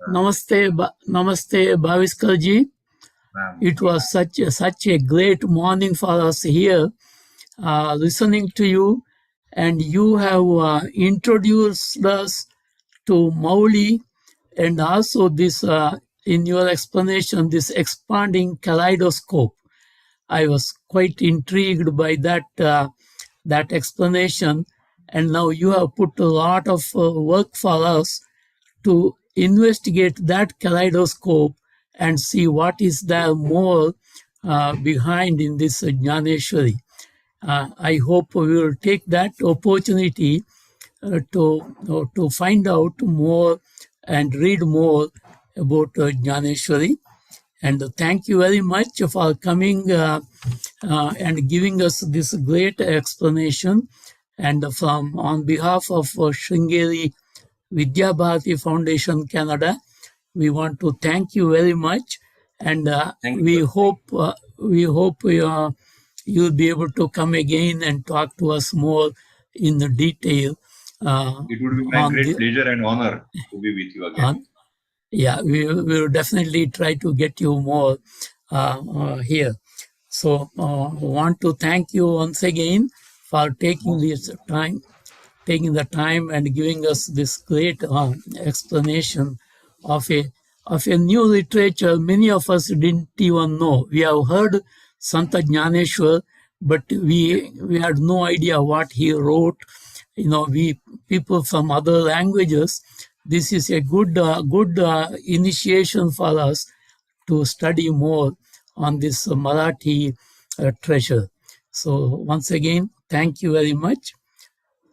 Namaste, Baviskar ji. It was such a great morning for us here, listening to you, and you have introduced us to Mauli, and also this in your explanation, this expanding kaleidoscope. I was quite intrigued by that explanation, and now you have put a lot of work for us to investigate that kaleidoscope and see what is there more behind in this Jnaneshwari. I hope we will take that opportunity to find out more and read more about Jnaneshwari. And thank you very much for coming and giving us this great explanation. And on behalf of Sringeri Vidya Bharati Foundation Canada, we want to thank you very much, and we hope you'll be able to come again and talk to us more in the detail. It would be my great pleasure and honor to be with you again. Yeah, we will definitely try to get you more here. So want to thank you once again for taking the time and giving us this great explanation of a new literature many of us didn't even know. We have heard Sant Dnyaneshwar, but we had no idea what he wrote. We people from other languages, this is a good initiation for us to study more on this Marathi treasure. So once again, thank you very much.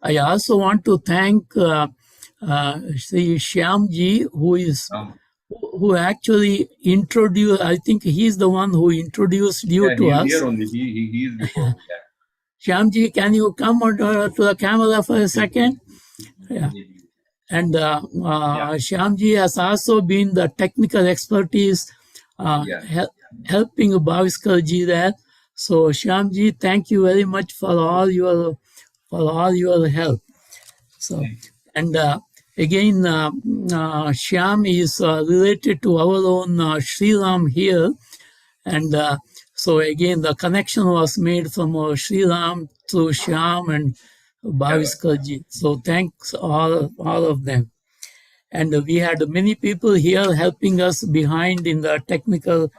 I also want to thank Shri Shyamji, who actually introduced. I think he's the one who introduced you to us. Here only. He is before. Shyamji, can you come to the camera for a second? Yeah. And Shyamji has also been the technical expertise helping Baviskar ji there. So Shyamji, thank you very much for all your help. So, and again, Shyam is related to our own Sriram here, and so again, the connection was made from Sriram to Shyam and Baviskar ji. So thanks all of them. And we had many people here helping us behind in the technical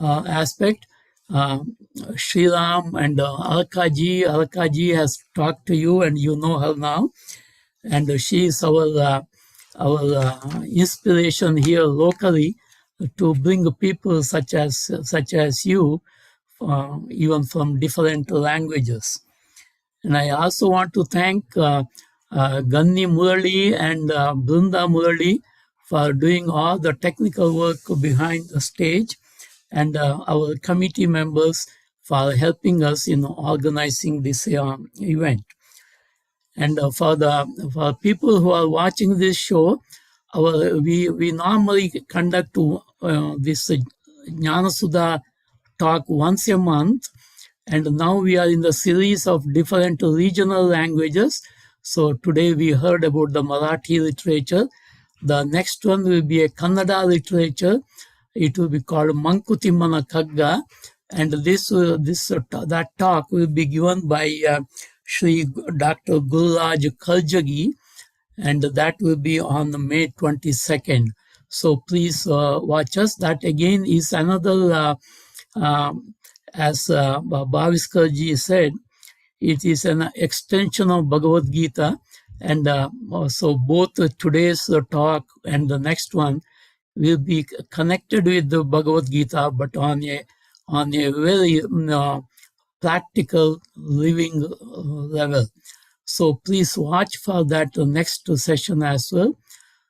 aspect. Sriram and Alka ji has talked to you, and you know her now. And she is our inspiration here locally to bring people such as you, even from different languages. And I also want to thank Ganni Murali and Brinda Murali for doing all the technical work behind the stage, and our committee members for helping us in organizing this event. And for people who are watching this show, we normally conduct this Jnanasudha talk once a month, and now we are in the series of different regional languages. So today we heard about the Marathi literature. The next one will be a Kannada literature. It will be called Mankutimmanakagga, and that talk will be given by Shri Dr. Gururaj Karjagi, and that will be on May 22nd. So please watch us. That again is another, as Baviskar ji said, it is an extension of Bhagavad Gita, And so both today's talk and the next one will be connected with the Bhagavad Gita, but on a very practical living level. So please watch for that next session as well.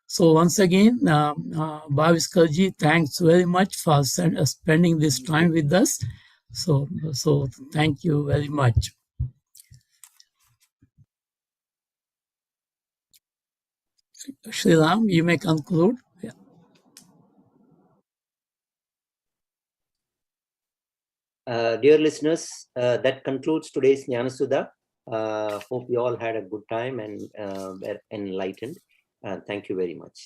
So once again, Baviskar ji, thanks very much for spending this time with us. So thank you very much. Shri Ram, you may conclude. Yeah. Dear listeners, that concludes today's Jnanasudha. Hope you all had a good time and were enlightened. Thank you very much.